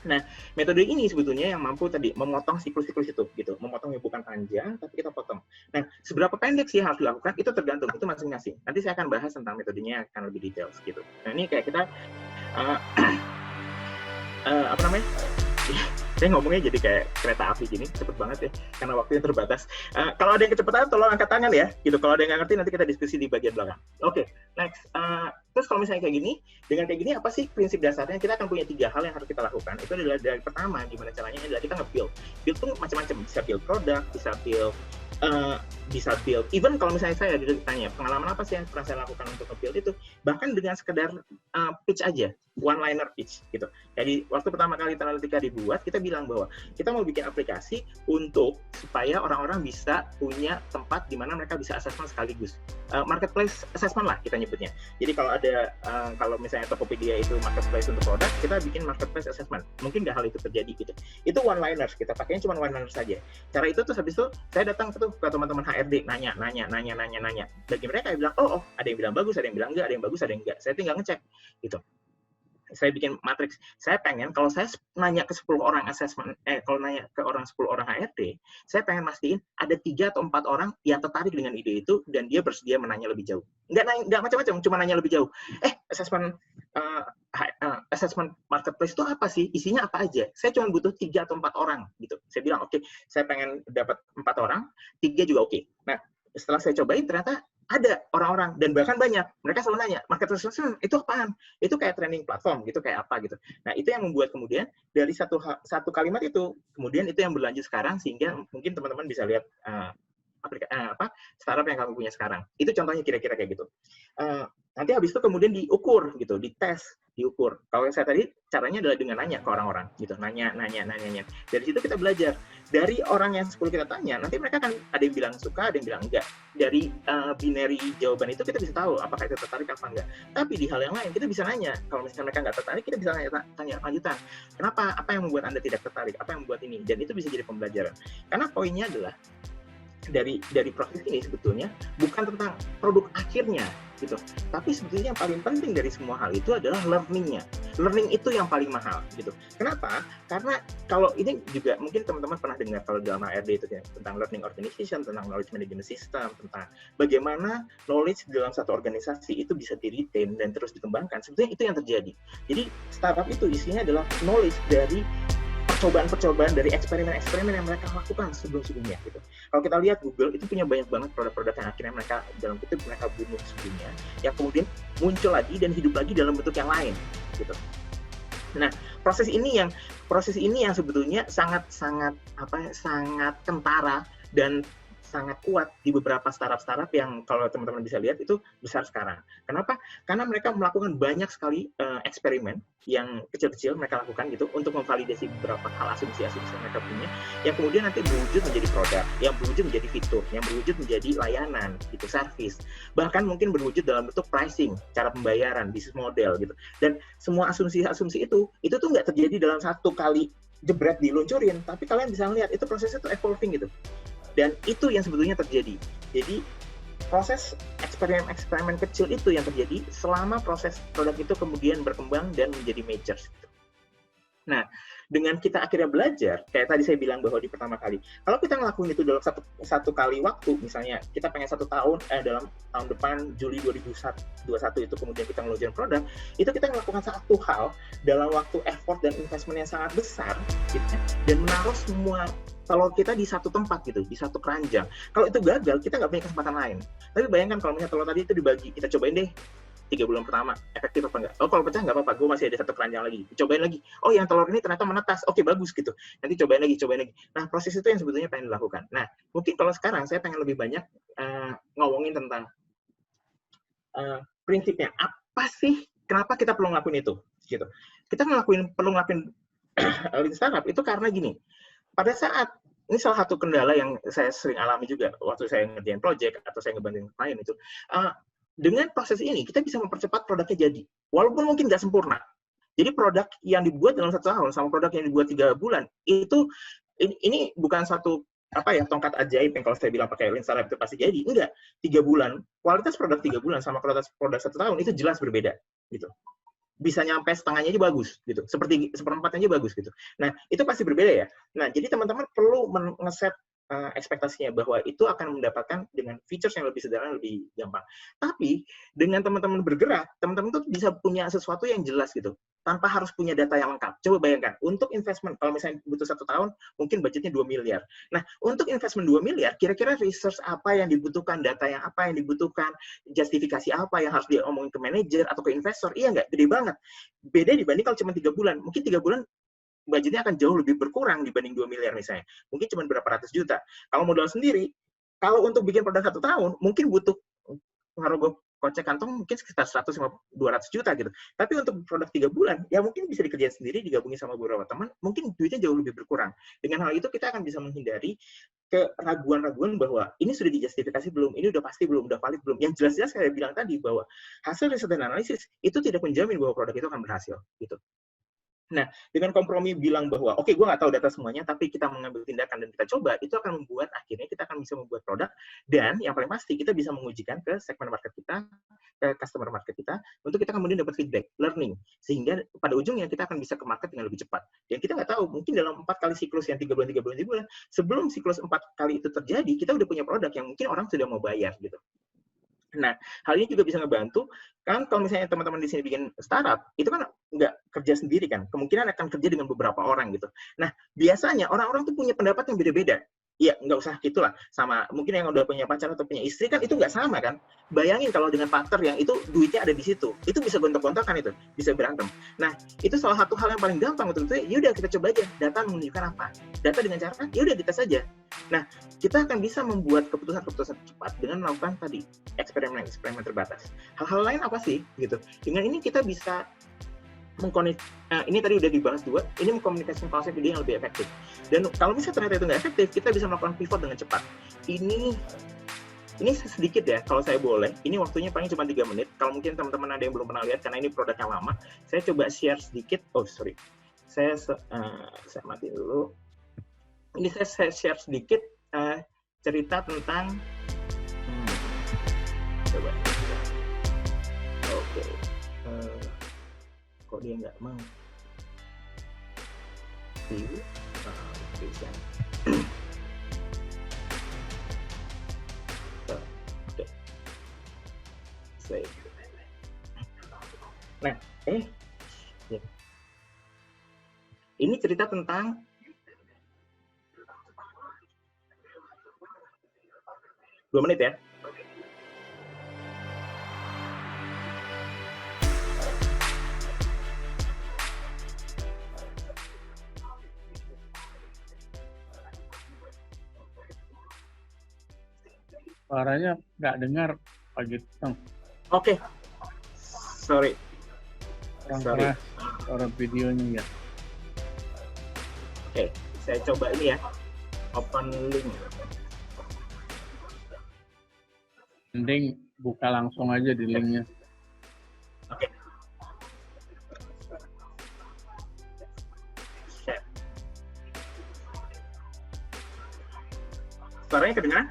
Speaker 6: Nah, metode ini sebetulnya yang mampu tadi memotong siklus-siklus itu gitu. Memotongnya bukan panjang, tapi kita potong. Nah, seberapa pendek sih yang harus dilakukan itu tergantung, itu masing-masing. Nanti saya akan bahas tentang metodenya akan lebih detail gitu. Nah, ini kayak kita apa namanya? Saya ngomongnya jadi kayak kereta api gini, cepet banget ya, karena waktunya terbatas. Kalau ada yang kecepatan, tolong angkat tangan ya. Gitu. Kalau ada yang nggak ngerti, nanti kita diskusi di bagian belakang. Oke, next. Terus kalau misalnya kayak gini, dengan kayak gini apa sih prinsip dasarnya? Kita akan punya 3 hal yang harus kita lakukan. Itu adalah dari pertama, gimana caranya adalah kita nge-build. Build tuh macam-macam, bisa build produk, bisa build. Even kalau misalnya saya ditanya pengalaman apa sih yang pernah saya lakukan untuk nge-build itu, bahkan dengan sekedar pitch aja, one-liner pitch gitu. Jadi waktu pertama kali Analytica dibuat, kita bilang bahwa kita mau bikin aplikasi untuk supaya orang-orang bisa punya tempat di mana mereka bisa assessment sekaligus. Marketplace assessment lah kita nyebutnya. Jadi kalau misalnya Tokopedia itu marketplace untuk produk, kita bikin marketplace assessment. Mungkin nggak hal itu terjadi gitu. Itu one-liners, kita pakainya cuma one-liners saja. Cara itu terus habis itu saya datang ke teman-teman HRD, nanya. Bagi mereka bilang, oh, ada yang bilang bagus, ada yang bilang enggak, ada yang bagus, ada yang enggak. Saya tinggal ngecek gitu. Saya bikin matriks. Saya pengen kalau saya nanya ke 10 orang assessment, kalau nanya ke 10 orang HRD, saya pengen mastiin ada 3 atau 4 orang yang tertarik dengan ide itu dan dia bersedia menanya lebih jauh. Nggak macam-macam, cuma nanya lebih jauh. Assessment marketplace itu apa sih? Isinya apa aja? Saya cuma butuh 3 atau 4 orang gitu. Saya bilang oke, saya pengen dapat 4 orang, 3 juga oke. Nah, setelah saya cobain ternyata ada orang-orang dan bahkan banyak mereka selalu nanya marketplace itu apaan, itu kayak training platform gitu, kayak apa gitu. Nah itu yang membuat kemudian dari satu kalimat itu kemudian itu yang berlanjut sekarang, sehingga mungkin teman-teman bisa lihat startup yang kamu punya sekarang. Itu contohnya kira-kira kayak gitu. Nanti habis itu kemudian diukur gitu, dites, diukur. Kalau saya tadi caranya adalah dengan nanya ke orang-orang gitu, nanya. Dari situ kita belajar. Dari orang yang 10 kita tanya, nanti mereka kan ada yang bilang suka, ada yang bilang enggak. Dari binary jawaban itu kita bisa tahu apakah itu tertarik apa enggak. Tapi di hal yang lain kita bisa nanya. Kalau misalnya mereka enggak tertarik, kita bisa tanya lanjutan. Kenapa? Apa yang membuat Anda tidak tertarik? Apa yang membuat ini? Dan itu bisa jadi pembelajaran. Karena poinnya adalah dari proses ini sebetulnya bukan tentang produk akhirnya gitu, tapi sebetulnya yang paling penting dari semua hal itu adalah learning-nya. Learning itu yang paling mahal gitu. Kenapa? Karena kalau ini juga mungkin teman-teman pernah dengar kalau dalam HRD itu ya, tentang learning organization, tentang knowledge management system, tentang bagaimana knowledge dalam satu organisasi itu bisa di-retain dan terus dikembangkan. Sebetulnya itu yang terjadi. Jadi startup itu isinya adalah knowledge dari percobaan-percobaan, dari eksperimen-eksperimen yang mereka lakukan sebelum-sebelumnya gitu. Kalau kita lihat Google itu punya banyak banget produk-produk yang akhirnya mereka bunuh sebelumnya, yang kemudian muncul lagi dan hidup lagi dalam bentuk yang lain gitu. Nah, proses ini yang sebetulnya sangat kentara dan sangat kuat di beberapa startup yang kalau teman-teman bisa lihat itu besar sekarang. Kenapa? Karena mereka melakukan banyak sekali eksperimen yang kecil-kecil mereka lakukan gitu untuk memvalidasi beberapa hal, asumsi-asumsi yang mereka punya, yang kemudian nanti berwujud menjadi produk, yang berwujud menjadi fitur, yang berwujud menjadi layanan gitu, service, bahkan mungkin berwujud dalam bentuk pricing, cara pembayaran, bisnis model gitu. Dan semua asumsi-asumsi itu tuh nggak terjadi dalam satu kali jebret diluncurin, tapi kalian bisa lihat itu prosesnya tuh evolving gitu. Dan itu yang sebetulnya terjadi. Jadi proses eksperimen kecil itu yang terjadi selama proses produk itu kemudian berkembang dan menjadi major. Nah, dengan kita akhirnya belajar, kayak tadi saya bilang bahwa di pertama kali, kalau kita ngelakuin itu dalam satu kali waktu, misalnya kita pengen 1 tahun, dalam tahun depan Juli 2021 itu kemudian kita ngeluncurin produk, itu kita melakukan satu hal dalam waktu effort dan investment yang sangat besar, gitu, dan menaruh semua telur kita di satu tempat gitu, di satu keranjang. Kalau itu gagal, kita nggak punya kesempatan lain. Tapi bayangkan kalau misalnya telur tadi itu dibagi, kita cobain deh 3 bulan pertama, efektif apa enggak? Oh, kalau pecah nggak apa-apa, gue masih ada satu keranjang lagi. Cobain lagi. Oh, yang telur ini ternyata menetas. Oke, bagus gitu. Nanti cobain lagi. Nah, proses itu yang sebetulnya pengen dilakukan. Nah, mungkin kalau sekarang saya pengen lebih banyak ngomongin tentang prinsipnya. Apa sih, kenapa kita perlu ngelakuin itu? Gitu. Kita perlu ngelakuin lean startup itu karena gini, pada saat ini salah satu kendala yang saya sering alami juga waktu saya ngerjain project atau saya ngebantuin klien itu, dengan proses ini kita bisa mempercepat produknya jadi, walaupun mungkin nggak sempurna. Jadi produk yang dibuat dalam 1 tahun sama produk yang dibuat 3 bulan itu ini bukan satu tongkat ajaib yang kalau saya bilang pakai lean startup itu pasti jadi. Enggak, 3 bulan kualitas produk 3 bulan sama kualitas produk 1 tahun itu jelas berbeda gitu. Bisa nyampe setengahnya aja bagus gitu, seperempatnya aja bagus gitu. Nah itu pasti berbeda ya. Nah jadi teman-teman perlu ngeset ekspektasinya bahwa itu akan mendapatkan dengan features yang lebih sederhana, lebih gampang. Tapi dengan teman-teman bergerak, teman-teman tuh bisa punya sesuatu yang jelas gitu, tanpa harus punya data yang lengkap. Coba bayangkan, untuk investment, kalau misalnya butuh 1 tahun, mungkin budgetnya 2 miliar. Nah, untuk investment 2 miliar, kira-kira research apa yang dibutuhkan, data yang apa yang dibutuhkan, justifikasi apa yang harus diomongin ke manajer atau ke investor, iya nggak? Gede banget. Beda dibanding kalau cuma 3 bulan. Mungkin 3 bulan budgetnya akan jauh lebih berkurang dibanding 2 miliar misalnya. Mungkin cuma berapa ratus juta. Kalau modal sendiri, kalau untuk bikin produk 1 tahun, mungkin butuh ngaruh kocek kantong mungkin sekitar 100-200 juta gitu. Tapi untuk produk 3 bulan, ya mungkin bisa dikerjain sendiri, digabungin sama beberapa teman, mungkin duitnya jauh lebih berkurang. Dengan hal itu kita akan bisa menghindari keraguan-raguan bahwa ini sudah dijustifikasi belum, ini udah pasti belum, udah valid belum. Yang jelas-jelas saya bilang tadi bahwa hasil riset dan analisis itu tidak menjamin bahwa produk itu akan berhasil gitu. Nah, dengan kompromi bilang bahwa, oke, gue nggak tahu data semuanya, tapi kita mengambil tindakan dan kita coba, itu akan membuat akhirnya kita akan bisa membuat produk, dan yang paling pasti kita bisa mengujikan ke segmen market kita, ke customer market kita, untuk kita kemudian dapat feedback, learning, sehingga pada ujungnya kita akan bisa ke market dengan lebih cepat. Dan kita nggak tahu, mungkin dalam 4 kali siklus yang 3 bulan, sebelum siklus 4 kali itu terjadi, kita udah punya produk yang mungkin orang sudah mau bayar gitu. Nah, hal ini juga bisa ngebantu, kan kalau misalnya teman-teman di sini bikin startup, itu kan nggak kerja sendiri kan, kemungkinan akan kerja dengan beberapa orang gitu. Nah, biasanya orang-orang tuh punya pendapat yang beda-beda. Iya, nggak usah gitulah. Sama mungkin yang udah punya pacar atau punya istri kan itu nggak sama kan. Bayangin kalau dengan partner yang itu duitnya ada di situ, itu bisa gontok-gontokan itu, bisa berantem. Nah, itu salah satu hal yang paling gampang untuk itu. Yaudah kita coba aja. Data menunjukkan apa? Data dengan cara, yaudah kita saja. Nah, kita akan bisa membuat keputusan-keputusan cepat dengan melakukan tadi eksperimen terbatas. Hal-hal lain apa sih gitu? Dengan ini kita bisa ini tadi udah dibahas juga, ini mengkomunikasikan konsep ide yang lebih efektif. Dan kalau misalnya ternyata itu nggak efektif, kita bisa melakukan pivot dengan cepat. Ini sedikit ya, kalau saya boleh, ini waktunya paling cuma 3 menit. Kalau mungkin teman-teman ada yang belum pernah lihat, karena ini produk yang lama, saya coba share sedikit. Oh, sorry. Saya mati dulu. Ini saya share sedikit cerita tentang... coba. Oke. Kok dia nggak mau? Oke. Nah, ini cerita tentang dua menit ya.
Speaker 7: Suaranya nggak dengar, Pak Gitong.
Speaker 6: Oke. Sorry.
Speaker 7: Kurang keras suara videonya ya.
Speaker 6: Oke, saya coba ini ya. Open link.
Speaker 7: Mending buka langsung aja di linknya.
Speaker 6: Oke. Share. Suaranya kedengaran?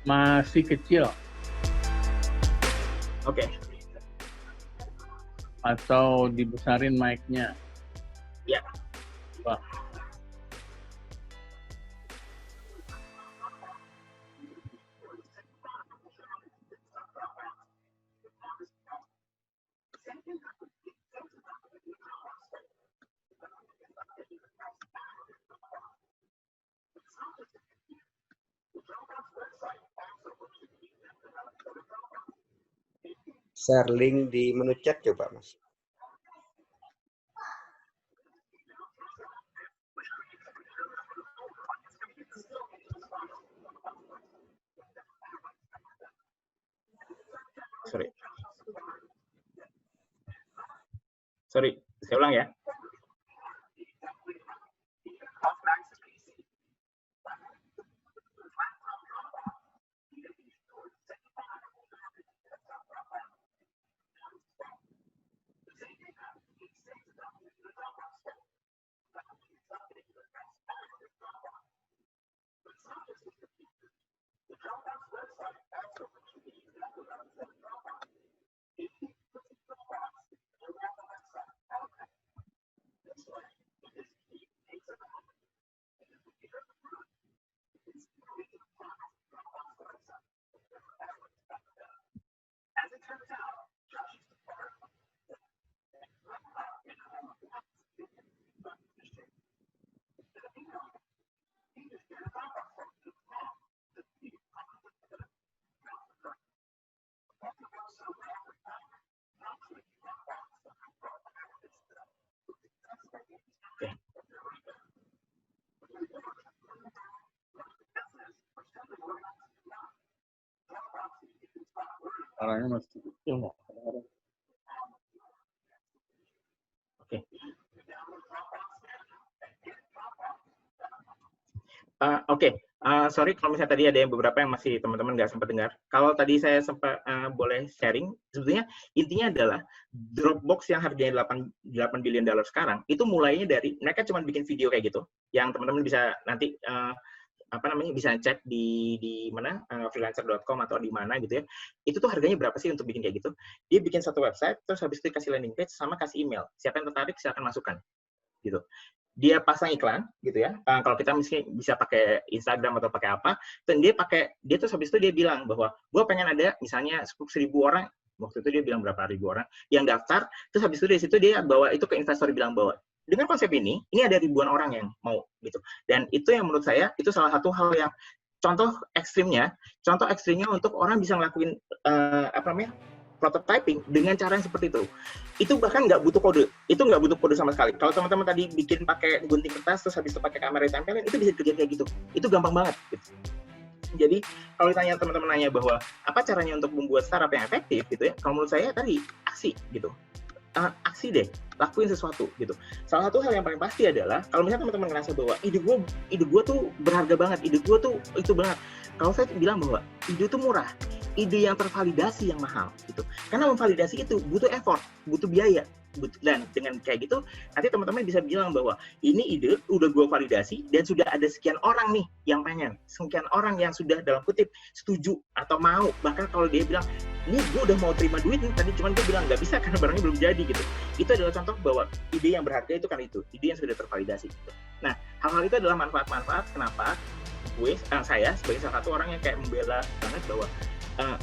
Speaker 7: Masih kecil.
Speaker 6: Oke.
Speaker 7: Atau dibesarin mic-nya.
Speaker 6: Ya.
Speaker 7: Wah.
Speaker 1: Share link di menu chat coba, Mas.
Speaker 6: Sorry, saya ulang ya.
Speaker 7: Suaranya masih kecil nggak?
Speaker 6: Oke. Oke. Sorry kalau misalnya tadi ada yang beberapa yang masih teman-teman nggak sempat dengar. Kalau tadi saya sempat boleh sharing, sebetulnya intinya adalah Dropbox yang harganya 8 billion dollar sekarang, itu mulainya dari mereka cuma bikin video kayak gitu, yang teman-teman bisa nanti bisa cek di mana freelancer.com atau di mana gitu ya. Itu tuh harganya berapa sih untuk bikin kayak gitu? Dia bikin satu website, terus habis itu kasih landing page sama kasih email. Siapa yang tertarik silakan masukkan. Gitu. Dia pasang iklan gitu ya. Kalau kita misalnya bisa pakai Instagram atau pakai apa, dan dia terus habis itu dia bilang bahwa gue pengen ada misalnya 1.000 orang, waktu itu dia bilang berapa ribu orang yang daftar, terus habis itu dari situ dia bawa itu ke investor, bilang bahwa dengan konsep ini ada ribuan orang yang mau gitu. Dan itu yang menurut saya itu salah satu hal yang contoh ekstrimnya untuk orang bisa ngelakuin prototyping dengan cara yang seperti itu. Itu bahkan nggak butuh kode. Itu nggak butuh kode sama sekali. Kalau teman-teman tadi bikin pakai gunting kertas terus habis itu pakai kamera ditempelin, itu bisa dikerjain kayak gitu. Itu gampang banget. Gitu. Jadi kalau ditanya teman-teman nanya bahwa apa caranya untuk membuat startup yang efektif gitu ya, kalau menurut saya tadi aksi gitu. Aksi deh, lakuin sesuatu gitu. Salah satu hal yang paling pasti adalah kalau misalnya teman-teman ngerasa bahwa ide gue tuh berharga banget, ide gue tuh itu banget. Kalau saya bilang bahwa ide itu murah, ide yang tervalidasi yang mahal gitu. Karena memvalidasi itu butuh effort, butuh biaya. Dan dengan kayak gitu, nanti teman-teman bisa bilang bahwa ini ide udah gue validasi dan sudah ada sekian orang nih yang pengen, sekian orang yang sudah dalam kutip setuju atau mau. Bahkan kalau dia bilang, ini gue udah mau terima duit nih, tadi cuman gue bilang nggak bisa karena barangnya belum jadi gitu. Itu adalah contoh bahwa ide yang berharga itu kan itu, ide yang sudah tervalidasi. Gitu. Nah, hal-hal itu adalah manfaat-manfaat kenapa saya sebagai salah satu orang yang kayak membela banget bahwa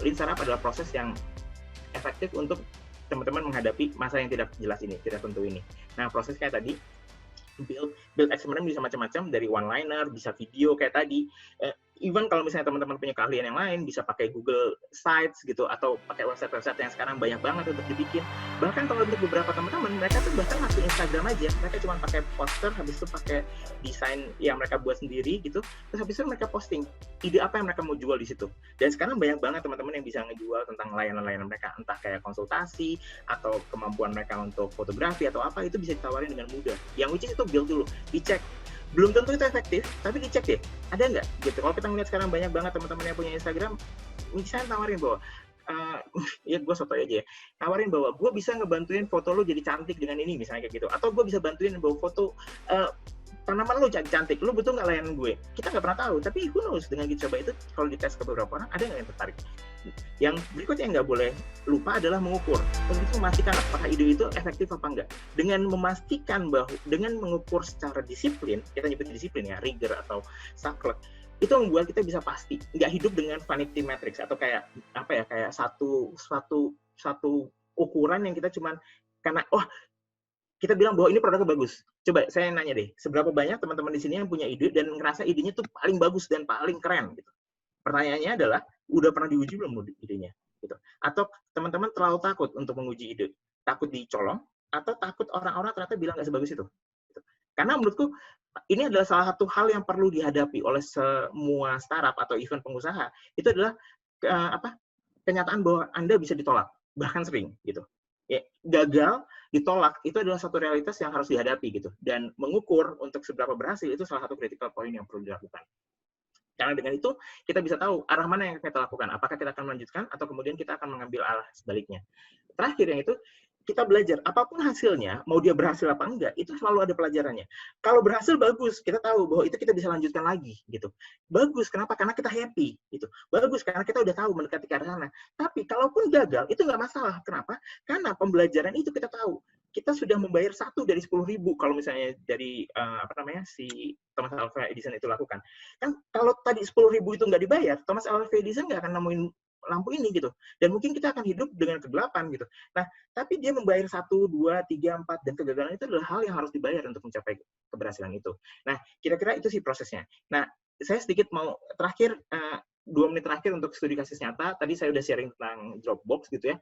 Speaker 6: Lean Startup adalah proses yang efektif untuk teman-teman menghadapi masa yang tidak jelas ini, tidak tentu ini. Nah, proses kayak tadi, build eksperimen bisa macam-macam, dari one-liner, bisa video kayak tadi. Even kalau misalnya teman-teman punya keahlian yang lain, bisa pakai Google Sites gitu, atau pakai website-website yang sekarang banyak banget untuk dibikin. Bahkan kalau untuk beberapa teman-teman, mereka tuh bahkan langsung Instagram aja, mereka cuma pakai poster, habis itu pakai desain yang mereka buat sendiri gitu, terus habis itu mereka posting ide apa yang mereka mau jual di situ. Dan sekarang banyak banget teman-teman yang bisa ngejual tentang layanan-layanan mereka, entah kayak konsultasi, atau kemampuan mereka untuk fotografi, atau apa, itu bisa ditawarin dengan mudah. Yang which is itu build dulu, dicek. Belum tentu itu efektif, tapi dicek deh, ada nggak gitu. Kalau kita ngeliat sekarang banyak banget teman-teman yang punya Instagram, misalnya tawarin bahwa ya gue sotoy aja ya, tawarin bahwa gue bisa ngebantuin foto lo jadi cantik dengan ini misalnya kayak gitu, atau gue bisa bantuin bawa foto tanaman lo cantik, lo butuh nggak layanan gue? Kita nggak pernah tahu, tapi who knows, dengan kita coba itu, kalau dites ke beberapa orang, ada nggak yang tertarik? Yang berikutnya yang nggak boleh lupa adalah mengukur, untuk memastikan apakah ide itu efektif apa enggak. Dengan memastikan bahwa, dengan mengukur secara disiplin, kita nyebut disiplin ya, rigor atau saklek, itu membuat kita bisa pasti, nggak hidup dengan vanity metrics, atau kayak, apa ya, kayak satu ukuran yang kita cuman, karena, kita bilang bahwa ini produknya bagus. Coba saya nanya deh, seberapa banyak teman-teman di sini yang punya ide dan ngerasa idenya tuh paling bagus dan paling keren gitu. Pertanyaannya adalah, udah pernah diuji belum idenya? Gitu. Atau teman-teman terlalu takut untuk menguji ide? Takut dicolong? Atau takut orang-orang ternyata bilang nggak sebagus itu? Gitu. Karena menurutku, ini adalah salah satu hal yang perlu dihadapi oleh semua startup atau event pengusaha. Itu adalah kenyataan bahwa Anda bisa ditolak. Bahkan sering. Gitu. Ya, gagal, ditolak, itu adalah satu realitas yang harus dihadapi. Gitu. Dan mengukur untuk seberapa berhasil, itu salah satu critical point yang perlu dilakukan. Karena dengan itu, kita bisa tahu arah mana yang kita lakukan. Apakah kita akan melanjutkan, atau kemudian kita akan mengambil arah sebaliknya. Terakhir yang itu, kita belajar. Apapun hasilnya, mau dia berhasil apa enggak, itu selalu ada pelajarannya. Kalau berhasil, bagus. Kita tahu bahwa itu kita bisa lanjutkan lagi. Gitu. Bagus. Kenapa? Karena kita happy. Gitu. Bagus. Karena kita udah tahu mendekati ke arah sana. Tapi, kalaupun gagal, itu nggak masalah. Kenapa? Karena pembelajaran itu kita tahu. Kita sudah membayar 1 dari 10.000 kalau misalnya dari si Thomas Alva Edison itu lakukan. Kan kalau tadi 10.000 itu nggak dibayar, Thomas Alva Edison nggak akan nemuin lampu ini gitu. Dan mungkin kita akan hidup dengan kegelapan gitu. Nah, tapi dia membayar 1, 2, 3, 4 dan kegagalan itu adalah hal yang harus dibayar untuk mencapai keberhasilan itu. Nah, kira-kira itu sih prosesnya. Nah, saya sedikit mau terakhir 2 menit terakhir untuk studi kasus nyata. Tadi saya udah sharing tentang Dropbox gitu ya.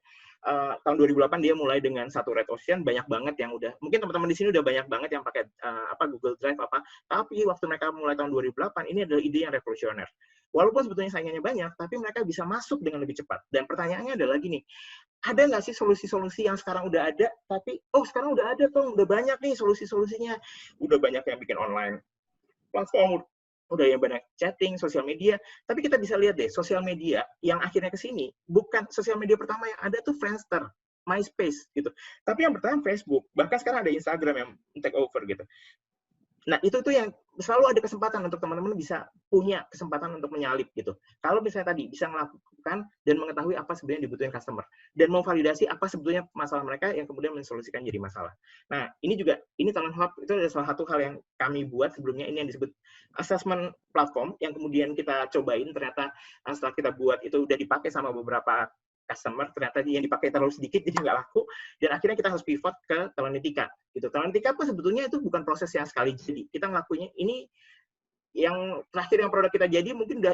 Speaker 6: Tahun 2008 dia mulai dengan satu Red Ocean, banyak banget yang udah, mungkin teman-teman di sini udah banyak banget yang pakai Google Drive apa. Tapi waktu mereka mulai tahun 2008, ini adalah ide yang revolusioner. Walaupun sebetulnya saingannya banyak, tapi mereka bisa masuk dengan lebih cepat. Dan pertanyaannya adalah gini, ada nggak sih solusi-solusi yang sekarang udah ada, tapi sekarang udah ada tuh, udah banyak nih solusi-solusinya. Udah banyak yang bikin online platform, udah yang banyak chatting, sosial media, tapi kita bisa lihat deh, sosial media yang akhirnya ke sini, bukan sosial media pertama yang ada tuh Friendster, MySpace, gitu. Tapi yang pertama Facebook, bahkan sekarang ada Instagram yang take over, gitu. Nah, itu tuh yang selalu ada kesempatan untuk teman-teman bisa punya kesempatan untuk menyalip, gitu. Kalau misalnya tadi bisa melakukan dan mengetahui apa sebenarnya dibutuhin customer, dan memvalidasi apa sebetulnya masalah mereka yang kemudian mensolusikan jadi masalah. Nah, ini juga, ini Talent Hub, itu adalah salah satu hal yang kami buat sebelumnya, ini yang disebut assessment platform, yang kemudian kita cobain, ternyata setelah kita buat itu udah dipakai sama beberapa customer ternyata yang dipakai terlalu sedikit jadi nggak laku, dan akhirnya kita harus pivot ke Talentika gitu. Talentika pun sebetulnya itu bukan proses yang sekali jadi, kita ngelakuinnya ini yang terakhir yang produk kita jadi mungkin udah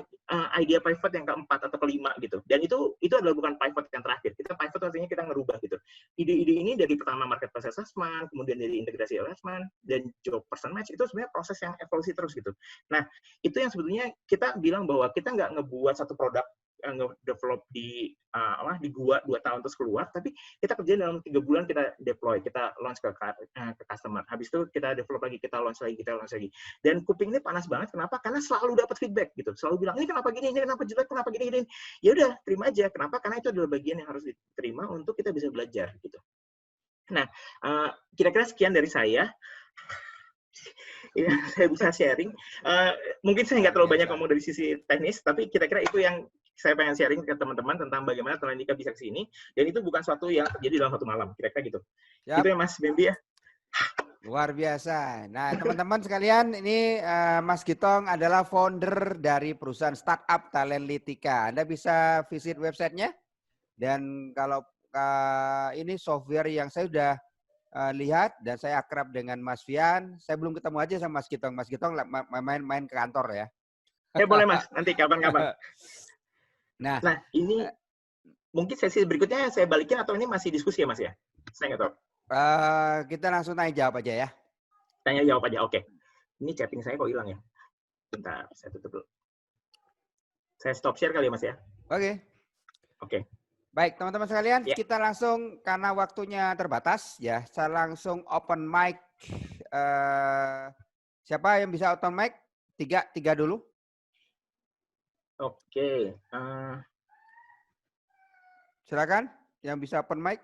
Speaker 6: idea pivot yang keempat atau kelima gitu, dan itu adalah bukan pivot yang terakhir, kita pivot artinya kita ngerubah gitu. Ide-ide ini dari pertama marketplace assessment, kemudian dari integrasi assessment dan job person match, itu sebenarnya proses yang evolusi terus gitu. Nah itu yang sebetulnya kita bilang bahwa kita nggak ngebuat satu produk nge-develop di gua 2 tahun terus keluar, tapi kita kerjain dalam 3 bulan, kita deploy, kita launch ke customer. Habis itu kita develop lagi, kita launch lagi. Dan kuping ini panas banget. Kenapa? Karena selalu dapat feedback gitu. Selalu bilang, ini kenapa gini, ini kenapa jelek, kenapa gini. Ya udah, terima aja. Kenapa? Karena itu adalah bagian yang harus diterima untuk kita bisa belajar gitu. Nah, kira-kira sekian dari saya. Ya, saya bisa sharing. Mungkin saya nggak terlalu banyak ngomong dari sisi teknis, tapi kira-kira itu yang saya pengen sharing ke teman-teman tentang bagaimana Talentika bisa ke sini, dan itu bukan suatu yang terjadi dalam satu malam, kira-kira gitu.
Speaker 1: Yap.
Speaker 6: Itu ya Mas Bembi ya.
Speaker 1: Luar biasa. Nah, teman-teman sekalian, ini Mas Gitong adalah founder dari perusahaan startup Talentika. Anda bisa visit websitenya, dan kalau ini software yang saya sudah lihat, dan saya akrab dengan Mas Fian. Saya belum ketemu aja sama Mas Gitong. Mas Gitong main ke kantor ya.
Speaker 6: Boleh Mas, nanti kapan-kapan.
Speaker 1: Nah,
Speaker 6: ini mungkin sesi berikutnya saya balikin atau ini masih diskusi ya Mas ya? Saya nggak tahu.
Speaker 1: Kita langsung tanya jawab aja ya.
Speaker 6: Tanya jawab aja, oke. Ini chatting saya kok hilang ya? Bentar, saya tutup dulu. Saya stop share kali ya Mas ya? Oke. Baik, teman-teman sekalian, kita langsung, karena waktunya terbatas ya, saya langsung open mic. Siapa yang bisa open mic? Tiga dulu. Oke.
Speaker 1: Silakan yang bisa open mic.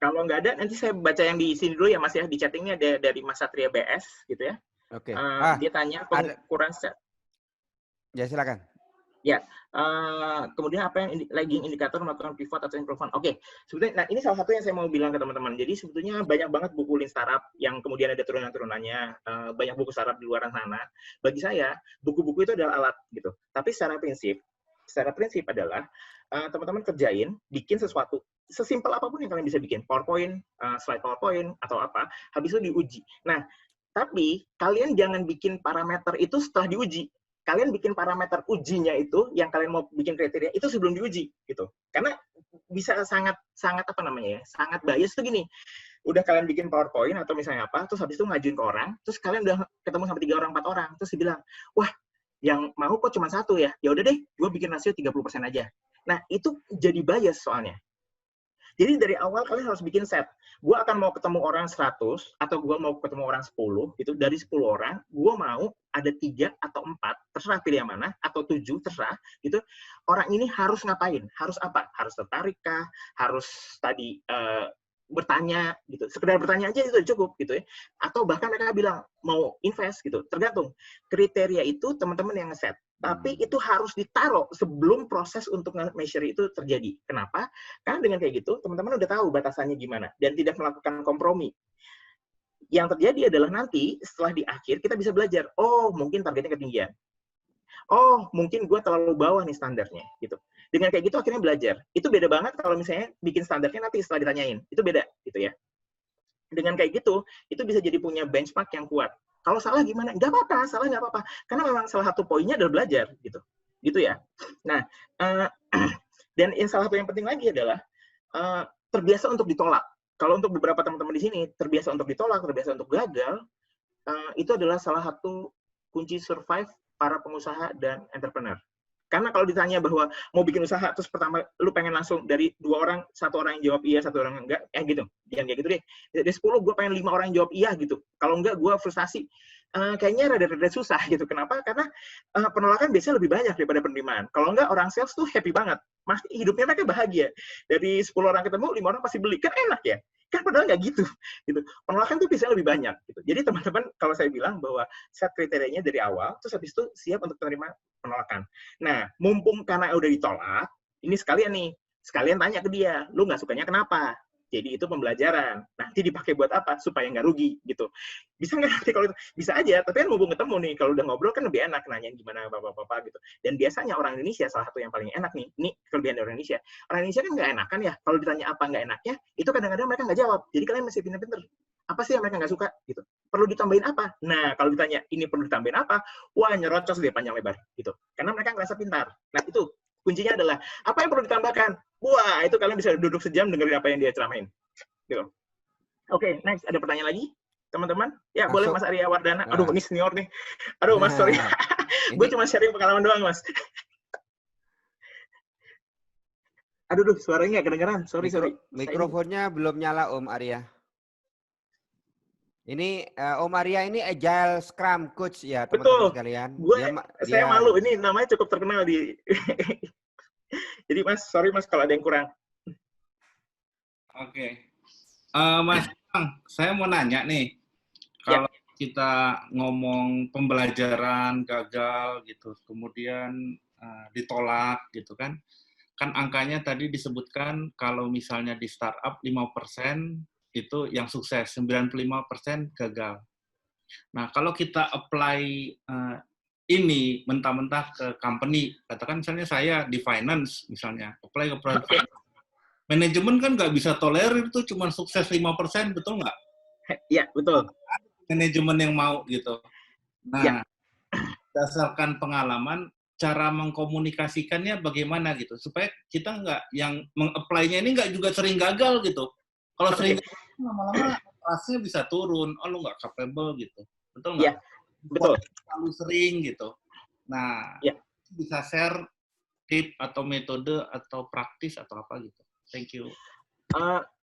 Speaker 6: Kalau nggak ada, nanti saya baca yang di sini dulu ya Mas ya. Di chattingnya ada dari Mas Satria BS gitu ya.
Speaker 1: Oke.
Speaker 6: Dia tanya pengukuran set.
Speaker 1: Ya silakan.
Speaker 6: Ya, kemudian apa yang lagging indikator melakukan pivot atau improvement? Oke, sebetulnya, nah ini salah satu yang saya mau bilang ke teman-teman. Jadi sebetulnya banyak banget buku Lean Startup yang kemudian ada turunan-turunannya, banyak buku startup di luar sana. Bagi saya, buku-buku itu adalah alat gitu. Tapi secara prinsip adalah teman-teman kerjain, bikin sesuatu sesimpel apapun yang kalian bisa bikin, PowerPoint, slide PowerPoint atau apa, habis itu diuji. Nah, tapi kalian jangan bikin parameter itu setelah diuji. Kalian bikin parameter ujinya itu, yang kalian mau bikin kriteria itu sebelum diuji gitu. Karena bisa sangat apa namanya ya, sangat bias tuh gini. Udah kalian bikin PowerPoint atau misalnya apa, terus habis itu ngajuin ke orang, terus kalian udah ketemu sama 3 orang, 4 orang, terus dibilang, wah, yang mau kok cuma 1 ya. Ya udah deh, gue bikin rasio 30% aja. Nah, itu jadi bias soalnya. Jadi dari awal kalian harus bikin set. Gue akan mau ketemu orang 100, atau gue mau ketemu orang 10, gitu. Dari 10 orang, gue mau ada 3 atau 4, terserah pilih yang mana, atau 7, terserah, gitu. Orang ini harus ngapain? Harus apa? Harus tertarik kah? Harus tadi bertanya, gitu. Sekedar bertanya aja itu udah cukup, gitu ya. Atau bahkan mereka bilang, mau invest, gitu. Tergantung. Kriteria itu teman-teman yang ngeset. Tapi itu harus ditaruh sebelum proses untuk measure itu terjadi. Kenapa? Karena dengan kayak gitu, teman-teman udah tahu batasannya gimana dan tidak melakukan kompromi. Yang terjadi adalah nanti setelah di akhir kita bisa belajar. Oh, mungkin targetnya ketinggian. Oh, mungkin gue terlalu bawah nih standarnya, gitu. Dengan kayak gitu akhirnya belajar. Itu beda banget kalau misalnya bikin standarnya nanti setelah ditanyain. Itu beda, gitu ya. Dengan kayak gitu, itu bisa jadi punya benchmark yang kuat. Kalau salah gimana? Nggak apa-apa, salah nggak apa-apa. Karena memang salah satu poinnya adalah belajar, gitu. Gitu ya. Nah, dan yang salah satu yang penting lagi adalah terbiasa untuk ditolak. Kalau untuk beberapa teman-teman di sini, terbiasa untuk ditolak, terbiasa untuk gagal, itu adalah salah satu kunci survive para pengusaha dan entrepreneur. Karena kalau ditanya bahwa mau bikin usaha, terus pertama lu pengen langsung dari 2 orang, 1 orang yang jawab iya, 1 orang enggak, gitu. Jangan kayak gitu deh. Dari 10, gue pengen 5 orang yang jawab iya, gitu. Kalau enggak, gue frustasi. Kayaknya rada-rada susah, gitu. Kenapa? Karena penolakan biasanya lebih banyak daripada penerimaan. Kalau enggak, orang sales tuh happy banget. Hidupnya mereka bahagia. Dari 10 orang ketemu, 5 orang pasti beli. Kan enak ya? Kan padahal nggak gitu. Penolakan tuh biasanya lebih banyak. Gitu. Jadi teman-teman, kalau saya bilang bahwa set kriterianya dari awal, terus habis itu siap untuk menerima penolakan. Nah, mumpung karena udah ditolak, ini sekalian tanya ke dia, lu nggak sukanya kenapa? Jadi itu pembelajaran. Nanti dipakai buat apa? Supaya nggak rugi gitu. Bisa nggak nanti kalau itu? Bisa aja. Tapi kan mumpung ketemu nih, kalau udah ngobrol kan lebih enak nanyain gimana bapak-bapak gitu. Dan biasanya orang Indonesia salah satu yang paling enak nih. Ini kelebihan dari Indonesia. Orang Indonesia kan nggak enakan ya. Kalau ditanya apa nggak enaknya, itu kadang-kadang mereka nggak jawab. Jadi kalian mesti pinter-pinter. Apa sih yang mereka nggak suka gitu? Perlu ditambahin apa? Nah, kalau ditanya ini perlu ditambahin apa? Wah, nyerocos dia panjang lebar gitu. Karena mereka ngerasa pintar. Nah, itu kuncinya adalah apa yang perlu ditambahkan? Wah, itu kalian bisa duduk sejam dengerin apa yang dia ceramain. Gitu. Oke, next. Ada pertanyaan lagi? Teman-teman? Ya, boleh Mas Arya Wardana. Aduh, ini senior nih. Aduh, Mas, sorry. Gue cuma sharing pengalaman doang, Mas. Aduh, suaranya nggak kedengeran. Sorry.
Speaker 1: Mikrofonnya belum nyala, Om Arya. Ini Om Arya ini Agile Scrum Coach ya, teman-teman sekalian.
Speaker 6: Saya malu. Ini namanya cukup terkenal di... Jadi Mas, sorry Mas kalau ada yang kurang.
Speaker 8: Oke. Mas, saya mau nanya nih. Kalau kita ngomong pembelajaran gagal gitu, kemudian ditolak gitu kan. Kan angkanya tadi disebutkan kalau misalnya di startup 5% itu yang sukses, 95% gagal. Nah, kalau kita apply ini mentah-mentah ke company, katakan misalnya saya di finance misalnya, apply ke project finance. Manajemen kan nggak bisa tolerir itu cuma sukses 5%, betul nggak?
Speaker 6: Iya, betul.
Speaker 8: Manajemen yang mau gitu. Nah, berdasarkan pengalaman, cara mengkomunikasikannya bagaimana gitu, supaya kita nggak, yang meng-apply-nya ini nggak juga sering gagal gitu. Kalau sering lama-lama rasanya bisa turun, oh lu nggak capable gitu. Betul nggak?
Speaker 6: Iya, betul.
Speaker 8: Terlalu sering gitu. Nah, bisa share tip atau metode atau praktis atau apa gitu. Thank you.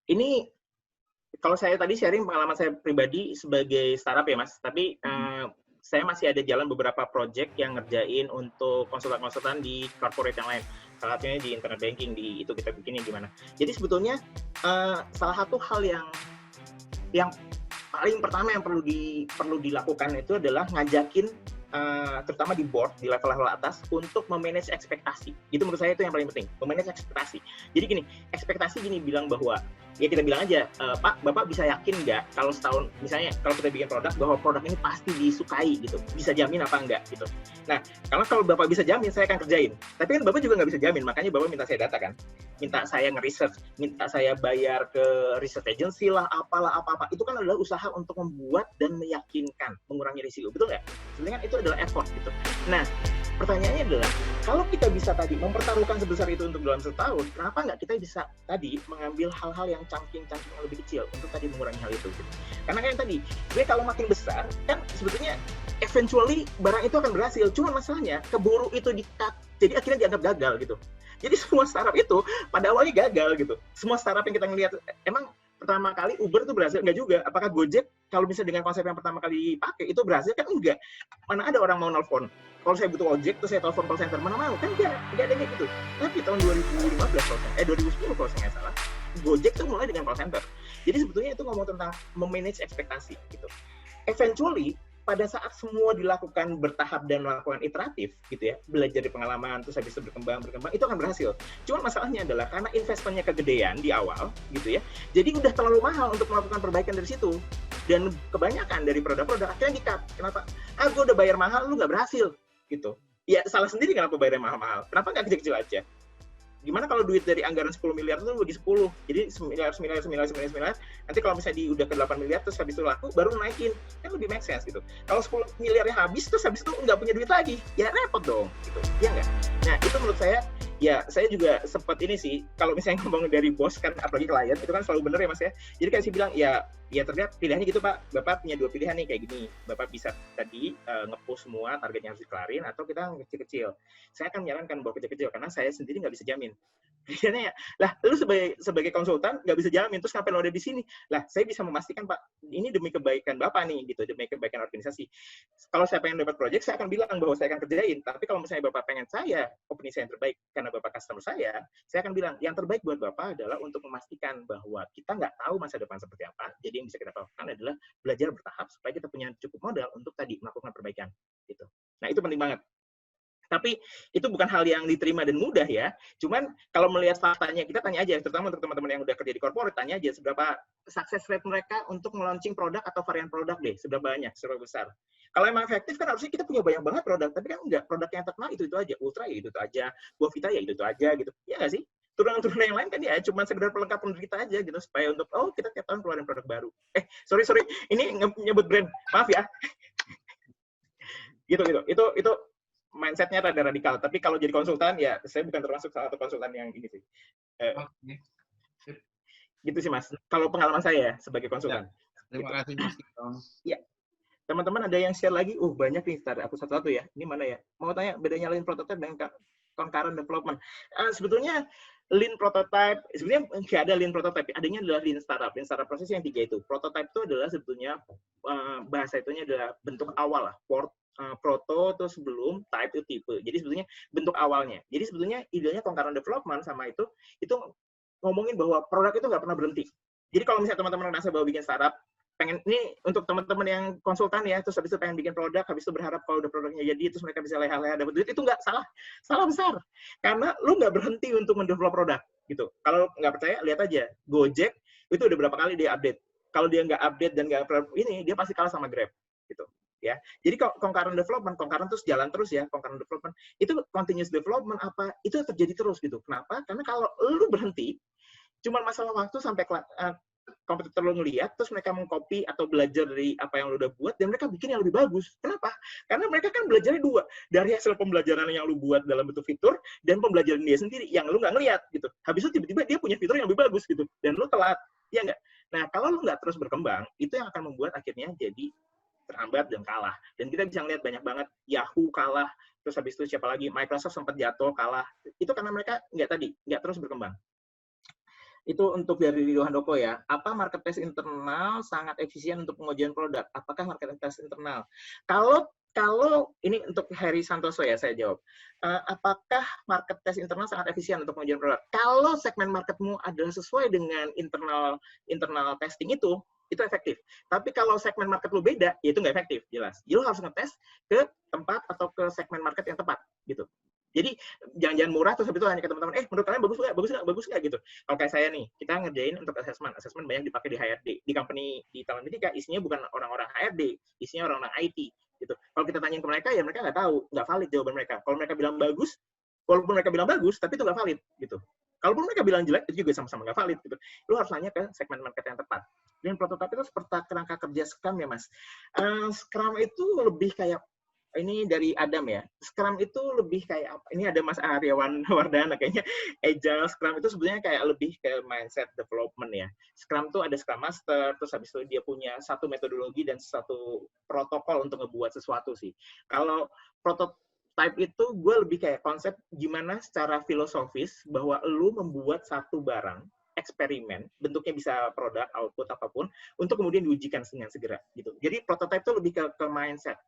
Speaker 6: Ini kalau saya tadi sharing pengalaman saya pribadi sebagai startup ya Mas, tapi saya masih ada jalan beberapa project yang ngerjain untuk konsultan-konsultan di corporate yang lain. Salah satunya di internet banking, di itu kita bikinnya gimana. Jadi sebetulnya salah satu hal yang paling pertama yang perlu dilakukan itu adalah ngajakin terutama di board, di level-level atas, untuk memanage ekspektasi. Itu menurut saya itu yang paling penting, memanage ekspektasi. Jadi gini, ekspektasi gini bilang bahwa, ya kita bilang aja, Pak, Bapak bisa yakin nggak kalau setahun, misalnya kalau kita bikin produk, bahwa produk ini pasti disukai gitu, bisa jamin apa enggak gitu. Nah, kalau Bapak bisa jamin, saya akan kerjain. Tapi kan Bapak juga nggak bisa jamin, makanya Bapak minta saya data kan. Minta saya nge-research, minta saya bayar ke research agency lah, apalah, apa-apa. Itu kan adalah usaha untuk membuat dan meyakinkan, mengurangi risiko. Betul nggak? Sebenarnya kan itu adalah effort gitu. Nah, pertanyaannya adalah, kalau kita bisa tadi mempertaruhkan sebesar itu untuk dalam setahun, kenapa nggak kita bisa tadi mengambil hal-hal yang cangking-cangking yang lebih kecil untuk tadi mengurangi hal itu gitu. Karena kan tadi, gue kalau makin besar, kan sebetulnya eventually barang itu akan berhasil. Cuma masalahnya, keburu itu di-cut, jadi akhirnya dianggap gagal gitu. Jadi semua startup itu pada awalnya gagal gitu. Semua startup yang kita ngelihat, emang pertama kali Uber itu berhasil? Enggak juga. Apakah Gojek, kalau misalnya dengan konsep yang pertama kali dipakai, itu berhasil? Kan enggak. Mana ada orang mau nelfon. Kalau saya butuh ojek, terus saya telepon call center, mana mau? Kan enggak ada kayak gitu. Tapi tahun 2010 kalau saya nggak salah, Gojek tuh mulai dengan call center. Jadi sebetulnya itu ngomong tentang memanage ekspektasi gitu. Eventually, pada saat semua dilakukan bertahap dan melakukan iteratif gitu ya, belajar dari pengalaman terus habis itu berkembang itu akan berhasil. Cuma masalahnya adalah karena investmentnya kegedean di awal gitu ya, jadi udah terlalu mahal untuk melakukan perbaikan dari situ, dan kebanyakan dari produk-produk akhirnya di-cut. Kenapa? Gue udah bayar mahal, lu nggak berhasil gitu. Ya salah sendiri kenapa bayarnya mahal-mahal, kenapa nggak kecil-kecil aja. Gimana kalau duit dari anggaran 10 miliar itu bagi 10, jadi semiliar, nanti kalau misalnya udah ke 8 miliar terus habis itu laku, baru naikin, kan lebih make sense gitu. Kalau 10 miliarnya habis terus habis itu nggak punya duit lagi, ya repot dong gitu, ya nggak? Nah itu menurut saya, ya saya juga sempat ini sih, kalau misalnya ngomong dari bos kan, apalagi klien, itu kan selalu bener ya Mas ya, jadi kayak saya bilang, ya terlihat pilihannya gitu Pak, Bapak punya 2 pilihan nih kayak gini, Bapak bisa tadi nge-push semua targetnya harus dikelarin, atau kita kecil-kecil. Saya akan menyarankan bahwa kecil-kecil, karena saya sendiri nggak bisa jamin. Pilihannya ya, lah lu sebagai konsultan nggak bisa jamin, terus ngapain lo ada di sini? Lah saya bisa memastikan Pak, ini demi kebaikan Bapak nih, gitu, demi kebaikan organisasi. Kalau saya pengen dapat project, saya akan bilang bahwa saya akan kerjain, tapi kalau misalnya Bapak pengen opini saya yang terbaik, karena Bapak customer saya akan bilang, yang terbaik buat Bapak adalah untuk memastikan bahwa kita nggak tahu masa depan seperti apa, jadi yang bisa kita lakukan adalah belajar bertahap supaya kita punya cukup modal untuk tadi melakukan perbaikan gitu. Nah itu penting banget. Tapi itu bukan hal yang diterima dan mudah ya. Cuman kalau melihat faktanya, kita tanya aja, terutama untuk teman-teman yang udah kerja di corporate, tanya aja seberapa success rate mereka untuk launching produk atau varian produk deh, seberapa banyak, seberapa besar. Kalau emang efektif kan harusnya kita punya banyak banget produk, tapi kan enggak, produk yang terkenal itu aja, Ultra ya itu aja, Buavita ya itu aja gitu. Ya nggak sih? Turunan-turunan yang lain kan ya cuma sekedar pelengkap kita aja gitu, supaya untuk, oh kita tiap tahun keluarin produk baru. Sorry, ini nyebut brand, maaf ya. Gitu. Itu mindset-nya rada radikal. Tapi kalau jadi konsultan, ya saya bukan termasuk salah satu konsultan yang ini sih. Gitu sih, Mas. Kalau pengalaman saya sebagai konsultan.
Speaker 8: Terima kasih, Mas Kitong.
Speaker 6: Ya. Teman-teman ada yang share lagi? Banyak nih. Ntar aku satu-satu ya. Ini mana ya? Mau tanya bedanya lean prototype dengan concurrent development. Sebetulnya lean prototype, sebenarnya nggak ada lean prototype. Adanya adalah lean startup. Lean startup proses yang 3 itu. Prototype itu adalah sebetulnya bahasa itunya adalah bentuk awal lah. Proto terus sebelum type itu tipe. Jadi sebetulnya bentuk awalnya. Jadi sebetulnya idenya concurrent development sama itu ngomongin bahwa produk itu nggak pernah berhenti. Jadi kalau misalnya teman-teman merasa bahwa bikin startup, pengen ini untuk teman-teman yang konsultan ya, terus habis itu pengen bikin produk, habis itu berharap kalau udah produknya jadi, terus mereka bisa leha-leha dapat duit, itu nggak salah besar. Karena lu nggak berhenti untuk mendevelop produk gitu. Kalau nggak percaya, lihat aja Gojek itu udah berapa kali dia update. Kalau dia nggak update dan nggak ini, dia pasti kalah sama Grab gitu. Ya, jadi concurrent development, concurrent terus jalan terus ya, concurrent development itu continuous development apa itu terjadi terus gitu. Kenapa? Karena kalau lu berhenti, cuma masalah waktu sampai kompetitor lu ngeliat, terus mereka mengcopy atau belajar dari apa yang lu udah buat dan mereka bikin yang lebih bagus. Kenapa? Karena mereka kan belajarnya 2 dari hasil pembelajaran yang lu buat dalam bentuk fitur dan pembelajaran dia sendiri yang lu nggak ngeliat gitu. Habis itu tiba-tiba dia punya fitur yang lebih bagus gitu dan lu telat, ya nggak? Nah kalau lu nggak terus berkembang, itu yang akan membuat akhirnya jadi terhambat dan kalah. Dan kita bisa lihat banyak banget Yahoo kalah, terus habis itu siapa lagi, Microsoft sempat jatuh kalah. Itu karena mereka nggak terus berkembang. Itu untuk dari Ridho Handoko ya. Apa marketplace internal sangat efisien untuk pengujian produk? Apakah marketplace internal? Kalau ini untuk Heri Santoso ya saya jawab. Apakah marketplace internal sangat efisien untuk pengujian produk? Kalau segmen marketmu adalah sesuai dengan internal testing itu efektif. Tapi kalau segmen market lu beda, ya itu nggak efektif, jelas. Jadi lu harus ngetes ke tempat atau ke segmen market yang tepat, gitu. Jadi jangan murah terus habis itu hanya ke teman-teman, menurut kalian bagus nggak gitu. Kalau kayak saya nih, kita ngerjain untuk assessment banyak dipakai di HRD. Di company di Talentika isinya bukan orang-orang HRD, isinya orang-orang IT, gitu. Kalau kita tanyain ke mereka, ya mereka nggak tahu, nggak valid jawaban mereka. Kalau mereka bilang bagus, walaupun mereka bilang bagus, tapi itu nggak valid, gitu. Kalaupun mereka bilang jelek, itu juga sama-sama nggak valid, gitu. Lu harus nanya ke segmen market yang tepat. Dan prototipe itu seperti kerangka kerja Scrum ya, Mas. Scrum itu lebih kayak, ini dari Adam ya, Scrum itu lebih kayak apa? Ini ada Mas Aryawan Wardana kayaknya, Agile Scrum itu sebenarnya kayak lebih ke mindset development ya. Scrum tuh ada Scrum Master, terus habis itu dia punya satu metodologi dan satu protokol untuk ngebuat sesuatu sih. Kalau prototype itu gue lebih kayak konsep gimana secara filosofis bahwa lu membuat satu barang, eksperimen, bentuknya bisa produk, output, apapun, untuk kemudian diujikan dengan segera. Gitu. Jadi prototype itu lebih ke mindset.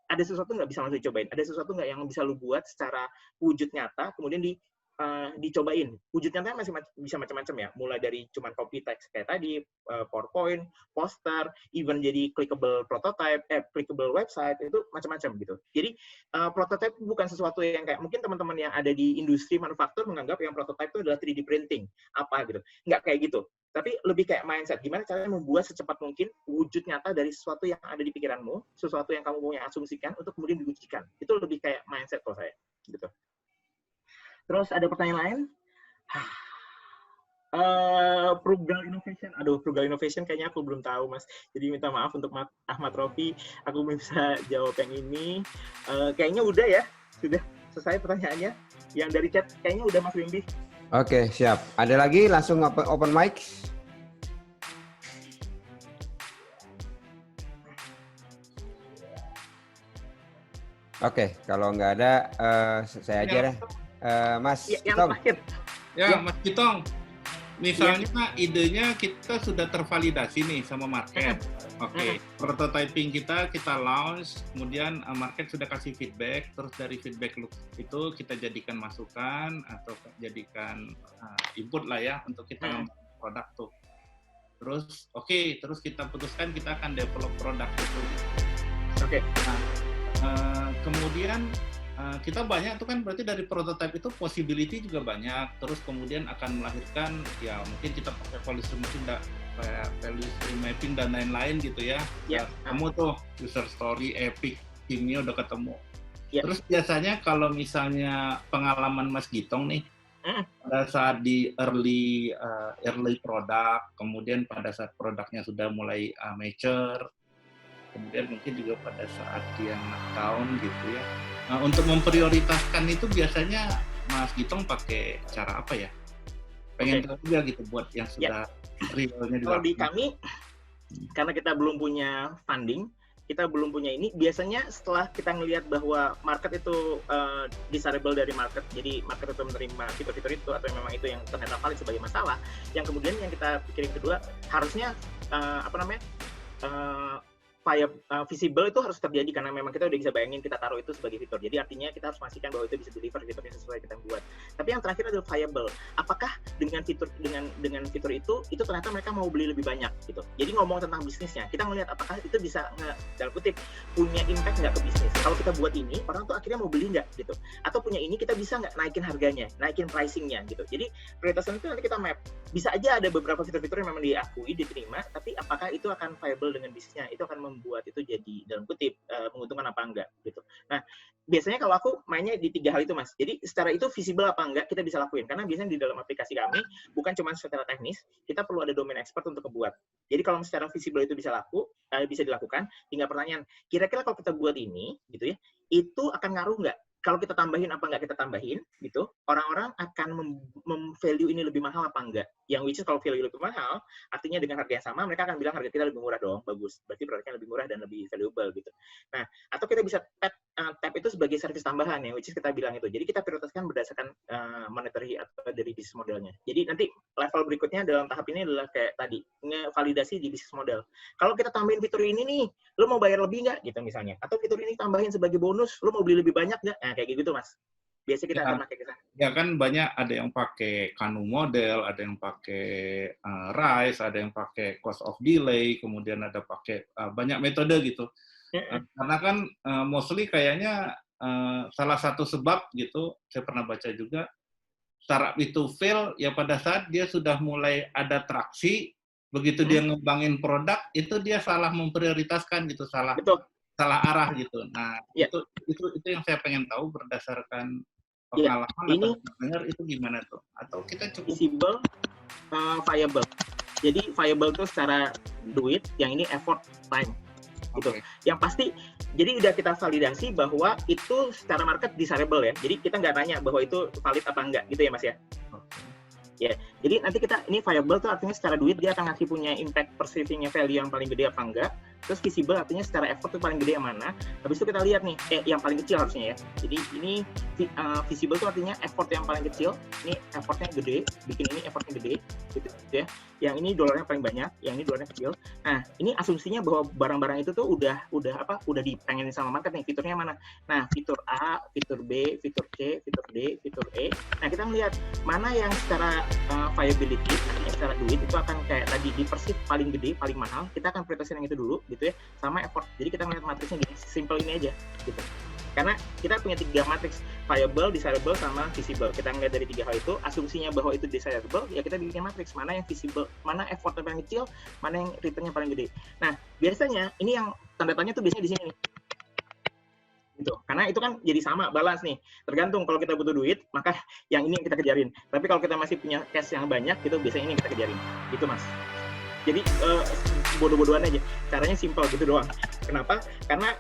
Speaker 6: Ada sesuatu nggak bisa langsung dicobain, ada sesuatu nggak yang bisa lu buat secara wujud nyata, kemudian dicobain. Wujud nyatanya masih bisa macam-macam ya, mulai dari cuman copy text kayak tadi, PowerPoint, poster, even jadi clickable prototype, clickable website, itu macam-macam gitu. Jadi prototype bukan sesuatu yang kayak mungkin teman-teman yang ada di industri manufaktur menganggap yang prototype itu adalah 3D printing apa gitu. Nggak kayak gitu. Tapi lebih kayak mindset, gimana caranya membuat secepat mungkin wujud nyata dari sesuatu yang ada di pikiranmu, sesuatu yang kamu punya asumsikan untuk kemudian diujikan. Itu lebih kayak mindset kalau saya gitu. Terus ada pertanyaan lain? Frugal Innovation. Aduh, Frugal Innovation kayaknya aku belum tahu, Mas. Jadi minta maaf untuk Ahmad Rofi. Aku belum bisa jawab yang ini. Kayaknya udah ya. Sudah selesai pertanyaannya. Yang dari chat kayaknya udah, Mas Wimbi.
Speaker 1: Oke, siap. Ada lagi? Langsung open mic. Oke, kalau nggak ada, saya aja deh. Mas Kitong.
Speaker 8: Ya, Mas Kitong. Misalnya idenya kita sudah tervalidasi nih sama market. Oke, prototyping kita launch, kemudian market sudah kasih feedback, terus dari feedback itu kita jadikan masukan atau jadikan input lah ya untuk kita membuat produk tuh. Terus terus kita putuskan kita akan develop produk itu.
Speaker 6: Oke.
Speaker 8: Nah, kemudian kita banyak tuh kan berarti dari prototype itu possibility juga banyak, terus kemudian akan melahirkan ya mungkin kita pakai value stream mapping dan lain-lain gitu ya.
Speaker 6: Ya.
Speaker 8: Kamu tuh user story, epic, timnya udah ketemu.
Speaker 6: Ya.
Speaker 8: Terus biasanya kalau misalnya pengalaman Mas Gitong nih, pada saat di early product, kemudian pada saat produknya sudah mulai mature, kemudian mungkin juga pada saat dia knockdown gitu ya. Nah, untuk memprioritaskan itu biasanya Mas Gitong pakai cara apa ya? Pengen tahu juga gitu buat yang sudah realnya dilakukan.
Speaker 6: Kalau di kami, karena kita belum punya funding, kita belum punya ini, biasanya setelah kita ngelihat bahwa market itu desirable dari market, jadi market itu menerima fitur-fitur itu, atau memang itu yang ternyata valid sebagai masalah, yang kemudian yang kita pikirin kedua, harusnya visible itu harus terjadi karena memang kita udah bisa bayangin kita taruh itu sebagai fitur. Jadi artinya kita harus pastikan bahwa itu bisa deliver fiturnya sesuai kita buat. Tapi yang terakhir adalah viable. Apakah dengan fitur itu ternyata mereka mau beli lebih banyak gitu. Jadi ngomong tentang bisnisnya, kita ngelihat apakah itu bisa dalam kutip punya impact nggak ke bisnis. Kalau kita buat ini, orang tuh akhirnya mau beli nggak gitu. Atau punya ini kita bisa nggak naikin harganya, naikin pricingnya gitu. Jadi prioritasnya itu nanti kita map. Bisa aja ada beberapa fitur-fitur yang memang diakui, diterima, tapi apakah itu akan viable dengan bisnisnya? Itu akan membuat itu jadi dalam kutip menguntungkan apa enggak gitu. Nah, biasanya kalau aku mainnya di 3 hal itu, Mas. Jadi secara itu visible apa enggak kita bisa lakuin karena biasanya di dalam aplikasi kami bukan cuma secara teknis, kita perlu ada domain expert untuk ngebuat. Jadi kalau secara visible itu bisa dilakukan, tinggal pertanyaan, kira-kira kalau kita buat ini gitu ya, itu akan ngaruh nggak? Kalau kita tambahin apa nggak kita tambahin gitu, orang-orang akan value ini lebih mahal apa enggak. Yang which is kalau value lebih mahal, artinya dengan harga yang sama, mereka akan bilang harga kita lebih murah dong, bagus. Berarti produknya lebih murah dan lebih valuable gitu. Nah, atau kita bisa tap itu sebagai service tambahan ya, which is kita bilang itu. Jadi kita prioritaskan berdasarkan monetary atau dari bisnis modelnya. Jadi nanti level berikutnya dalam tahap ini adalah kayak tadi, ngevalidasi di bisnis model. Kalau kita tambahin fitur ini nih, lo mau bayar lebih nggak gitu misalnya. Atau fitur ini tambahin sebagai bonus, lo mau beli lebih banyak nggak? Nah, kayak gitu Mas. Biasanya kita akan pakai kesana.
Speaker 8: Ya kan banyak, ada yang pakai Kanu model, ada yang pakai RISE, ada yang pakai cost of delay, kemudian ada pakai banyak metode gitu. Karena kan mostly kayaknya salah satu sebab gitu, saya pernah baca juga, startup itu fail ya pada saat dia sudah mulai ada traksi, begitu dia ngembangin produk, itu dia salah memprioritaskan gitu, salah arah gitu. Nah, itu yang saya pengen tahu berdasarkan pengalaman
Speaker 6: ini
Speaker 8: atau dengar itu gimana tuh? Atau kita cukup
Speaker 6: visible, viable. Jadi viable itu secara duit, yang ini effort, time. Gitu. Yang pasti, jadi udah kita validasi bahwa itu secara market desirable ya. Jadi kita nggak nanya bahwa itu valid apa enggak, gitu ya Mas ya. Ya, jadi nanti kita ini viable tuh artinya secara duit dia akan ngasih punya impact perceiving-nya value yang paling gede apa enggak. Terus visible artinya secara effort tuh paling gede yang mana. Habis itu kita lihat nih, yang paling kecil harusnya ya. Jadi ini visible tuh artinya effort yang paling kecil. Ini effortnya gede, bikin ini effortnya gede, gitu ya. Yang ini dolarnya paling banyak, yang ini dolarnya kecil. Nah, ini asumsinya bahwa barang-barang itu tuh udah dipengenin sama market nih. Fiturnya mana? Nah, fitur A, fitur B, fitur C, fitur D, fitur E. Nah, kita melihat mana yang secara viability, artinya secara duit itu akan kayak tadi di perceive paling gede, paling mahal. Kita akan prioritasin yang itu dulu gitu ya, sama effort. Jadi kita melihat matriksnya gini, simple ini aja gitu. Karena kita punya 3 matriks, viable, desirable, sama visible. Kita ngeliat dari 3 hal itu, asumsinya bahwa itu desirable, ya kita bikin matriks mana yang visible, mana effortnya paling kecil, mana yang returnnya paling gede. Nah, biasanya ini yang tanda tanya tuh biasanya di sini nih. Gitu. Karena itu kan jadi sama, balance nih. Tergantung kalau kita butuh duit, maka yang ini yang kita kejarin. Tapi kalau kita masih punya cash yang banyak, gitu biasanya ini yang kita kejarin. Gitu Mas. Jadi bodoh-bodohan aja. Caranya simple gitu doang. Kenapa? Karena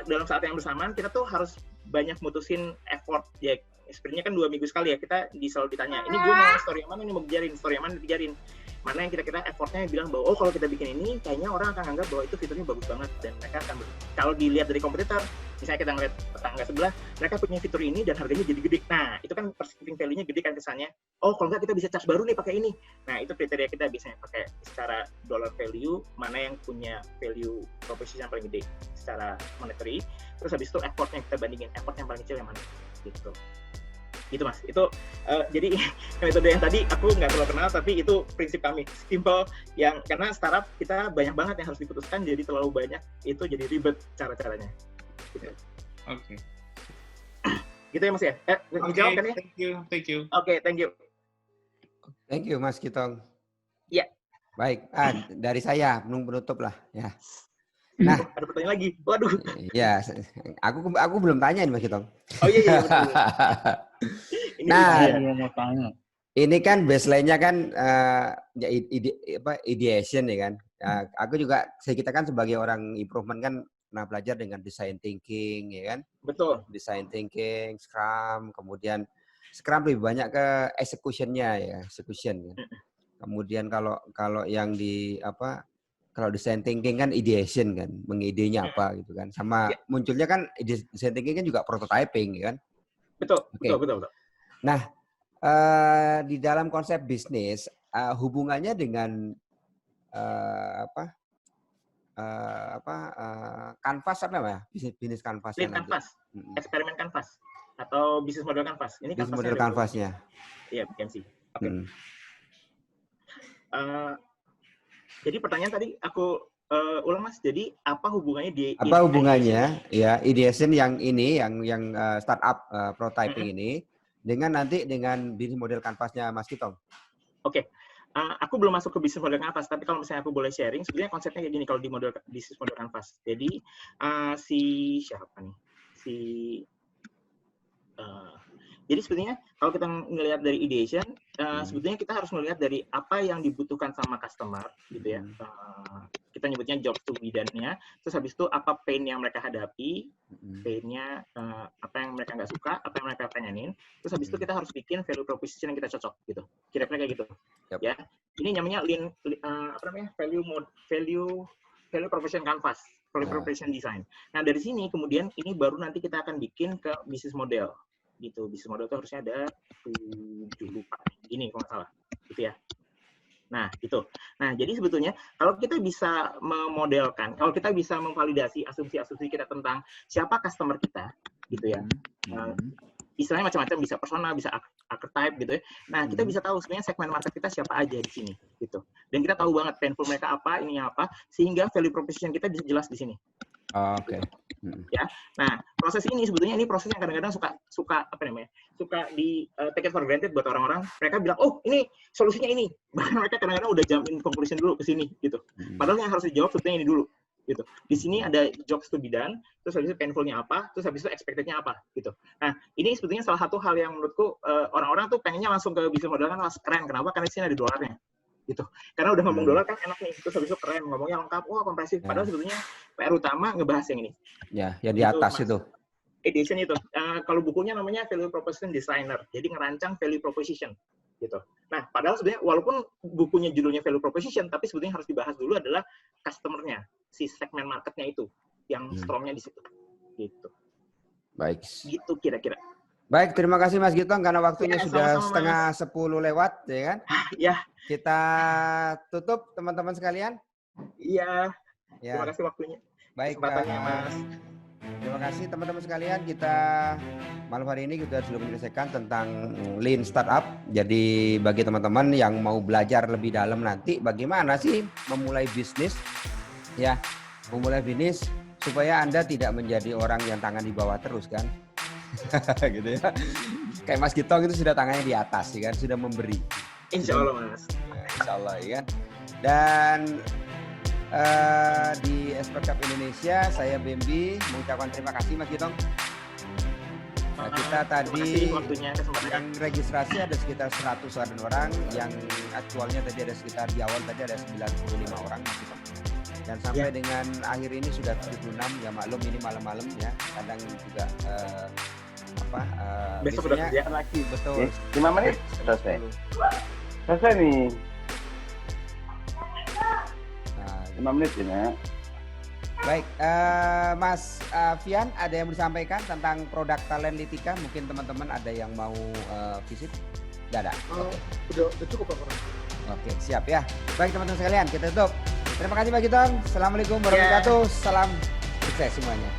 Speaker 6: dalam saat yang bersamaan kita tuh harus banyak mutusin effort ya. Sebenarnya kan 2 minggu sekali ya kita selalu ditanya. Ini gue mau story yang mana ini mau kejarin, story yang mana dikejarin. Mana yang kira-kira effortnya bilang bahwa kalau kita bikin ini kayaknya orang akan anggap bahwa itu fiturnya bagus banget dan mereka akan kalau dilihat dari kompetitor, misalnya kita ngeliat tetangga sebelah, mereka punya fitur ini dan harganya jadi gede. Nah, itu kan perceiving value-nya gede kan kesannya. Oh, kalau nggak kita bisa charge baru nih pakai ini. Nah, itu kriteria kita biasanya pakai secara dollar value, mana yang punya value proposition yang paling gede secara monetary. Terus habis itu effortnya kita bandingin, effort yang paling kecil yang mana gitu. Gitu Mas, itu jadi metode yang tadi aku nggak terlalu kenal, tapi itu prinsip kami simple yang karena startup kita banyak banget yang harus diputuskan, jadi terlalu banyak itu jadi ribet cara-caranya gitu.
Speaker 8: Oke.
Speaker 6: Gitu ya Mas ya? Dijawab kan ya?
Speaker 8: Thank you.
Speaker 6: Oke, thank you.
Speaker 1: Thank you Mas Gitong.
Speaker 6: Iya.
Speaker 1: Baik, dari saya penutup lah ya. Nah,
Speaker 6: ada pertanyaan lagi. Waduh.
Speaker 1: Ya, aku belum tanya nih Mas Gitong.
Speaker 6: Oh iya betul.
Speaker 1: Ini kan baseline-nya kan ya ideation ya kan. Aku juga kita kan sebagai orang improvement kan pernah belajar dengan design thinking ya kan.
Speaker 6: Betul.
Speaker 1: Design thinking, Scrum, kemudian Scrum lebih banyak ke execution-nya ya, execution kan. Kemudian kalau yang di kalau design thinking kan ideation kan, mengidenya apa gitu kan. Sama munculnya kan design thinking kan juga prototyping kan.
Speaker 6: Betul,
Speaker 1: okay.
Speaker 6: betul.
Speaker 1: Nah, di dalam konsep bisnis hubungannya dengan kanvas apa namanya? Bisnis kanvas.
Speaker 6: Lean kanvas, eksperimen kanvas atau bisnis model kanvas. Ini
Speaker 1: bisnis model kanvasnya.
Speaker 6: Iya, BMC. Oke. Jadi pertanyaan tadi aku ulang Mas. Jadi apa hubungannya
Speaker 1: hubungannya ya ideation yang ini yang startup prototyping ini dengan bisnis model kanvasnya Mas Gitong?
Speaker 6: Oke. Aku belum masuk ke bisnis model kanvas, tapi kalau misalnya aku boleh sharing, sebenarnya konsepnya kayak gini kalau di bisnis model kanvas. Jadi siapa nih? Jadi sebetulnya kalau kita ngelihat dari ideation, sebetulnya kita harus melihat dari apa yang dibutuhkan sama customer, gitu ya. Kita nyebutnya job to be done-nya. Terus habis itu apa pain yang mereka hadapi, pain-nya apa yang mereka nggak suka, apa yang mereka pengenin. Terus habis itu kita harus bikin value proposition yang kita cocok, gitu. Kira-kira kayak gitu.
Speaker 1: Yep.
Speaker 6: Ya. Ini namanya value proposition canvas, value proposition design. Nah dari sini kemudian ini baru nanti kita akan bikin ke bisnis model. Gitu, bisnis model itu harusnya ada 7 lupa ini kalau nggak salah gitu ya. Nah gitu. Nah jadi sebetulnya kalau kita bisa memodelkan, kalau kita bisa memvalidasi asumsi-asumsi kita tentang siapa customer kita gitu ya, istilahnya macam-macam, bisa persona, bisa archetype gitu ya. Nah kita bisa tahu sebenarnya segmen market kita siapa aja di sini gitu. Dan kita tahu banget painful mereka apa, ininya apa, sehingga value proposition kita bisa jelas di sini.
Speaker 1: Oke.
Speaker 6: Ya, nah proses ini sebetulnya ini proses yang kadang-kadang suka di take it for granted buat orang-orang. Mereka bilang, oh ini solusinya ini, bahkan mereka kadang-kadang udah jump in conclusion dulu ke sini gitu. Padahal yang harus dijawab sebetulnya ini dulu gitu. Di sini ada jobs to be done, terus habis itu painful-nya apa, terus habis itu expected-nya apa gitu. Nah ini sebetulnya salah satu hal yang menurutku orang-orang tuh pengennya langsung ke bisnis model kan keren. Kenapa? Karena di sini ada dolarnya. Gitu. Karena udah ngomong dolar kan enak nih, terus habis itu keren, ngomongnya lengkap, kompresif. Padahal sebetulnya PR utama ngebahas yang ini.
Speaker 1: Ya, yang di atas itu.
Speaker 6: Edition itu. Kalau bukunya namanya Value Proposition Designer. Jadi ngerancang value proposition. Gitu. Nah, padahal sebenarnya walaupun bukunya judulnya Value Proposition, tapi sebetulnya harus dibahas dulu adalah customer-nya, si segmen market-nya itu, yang strong-nya di situ. Gitu.
Speaker 1: Baik.
Speaker 6: Gitu kira-kira.
Speaker 1: Baik, terima kasih Mas Gitong karena waktunya sudah setengah 10 lewat, ya kan?
Speaker 6: Ya.
Speaker 1: Kita tutup teman-teman sekalian.
Speaker 6: Iya.
Speaker 1: Ya.
Speaker 6: Terima kasih waktunya.
Speaker 1: Baik,
Speaker 6: Mas.
Speaker 1: Terima kasih teman-teman sekalian. Kita malam hari ini kita sudah menyelesaikan tentang Lean Startup. Jadi bagi teman-teman yang mau belajar lebih dalam nanti bagaimana sih memulai bisnis, ya, memulai bisnis supaya Anda tidak menjadi orang yang tangan di bawah terus kan. Gitu ya. Kayak Mas Gitong itu sudah tangannya di atas, ya kan, sudah memberi.
Speaker 6: Insya Allah Mas.
Speaker 1: Insya Allah ya kan. Dan di Expert Cup Indonesia saya Bembi mengucapkan terima kasih Mas Gitong. Nah, kita tadi yang registrasi ada sekitar 100-an orang, yang aktualnya tadi ada sekitar di awal tadi ada 95 orang Mas Gitong. Dan sampai dengan akhir ini sudah 76, ya maklum ini malam-malam ya. Kadang juga
Speaker 6: besok udah kerja
Speaker 1: lagi, betul.
Speaker 9: 5 menit selesai. Selesai nih. 5 menit ya.
Speaker 1: Baik, Mas Fian, ada yang mau disampaikan tentang produk Talentlytica? Mungkin teman-teman ada yang mau visit? Tidak ada?
Speaker 5: Udah cukup Pak.
Speaker 1: Oke, siap ya. Baik teman-teman sekalian, kita tutup. Terima kasih Pak Gitong. Assalamualaikum warahmatullahi wabarakatuh. Salam sukses semuanya.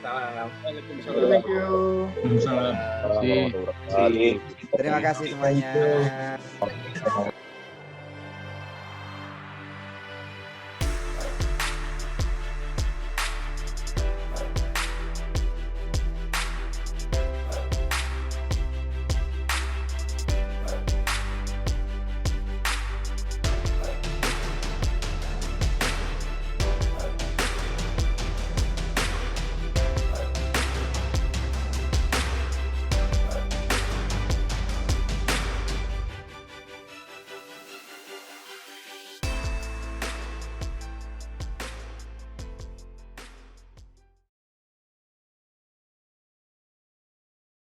Speaker 5: Salam.
Speaker 6: Thank you.
Speaker 7: Salam.
Speaker 9: Terima kasih.
Speaker 1: Terima kasih semuanya.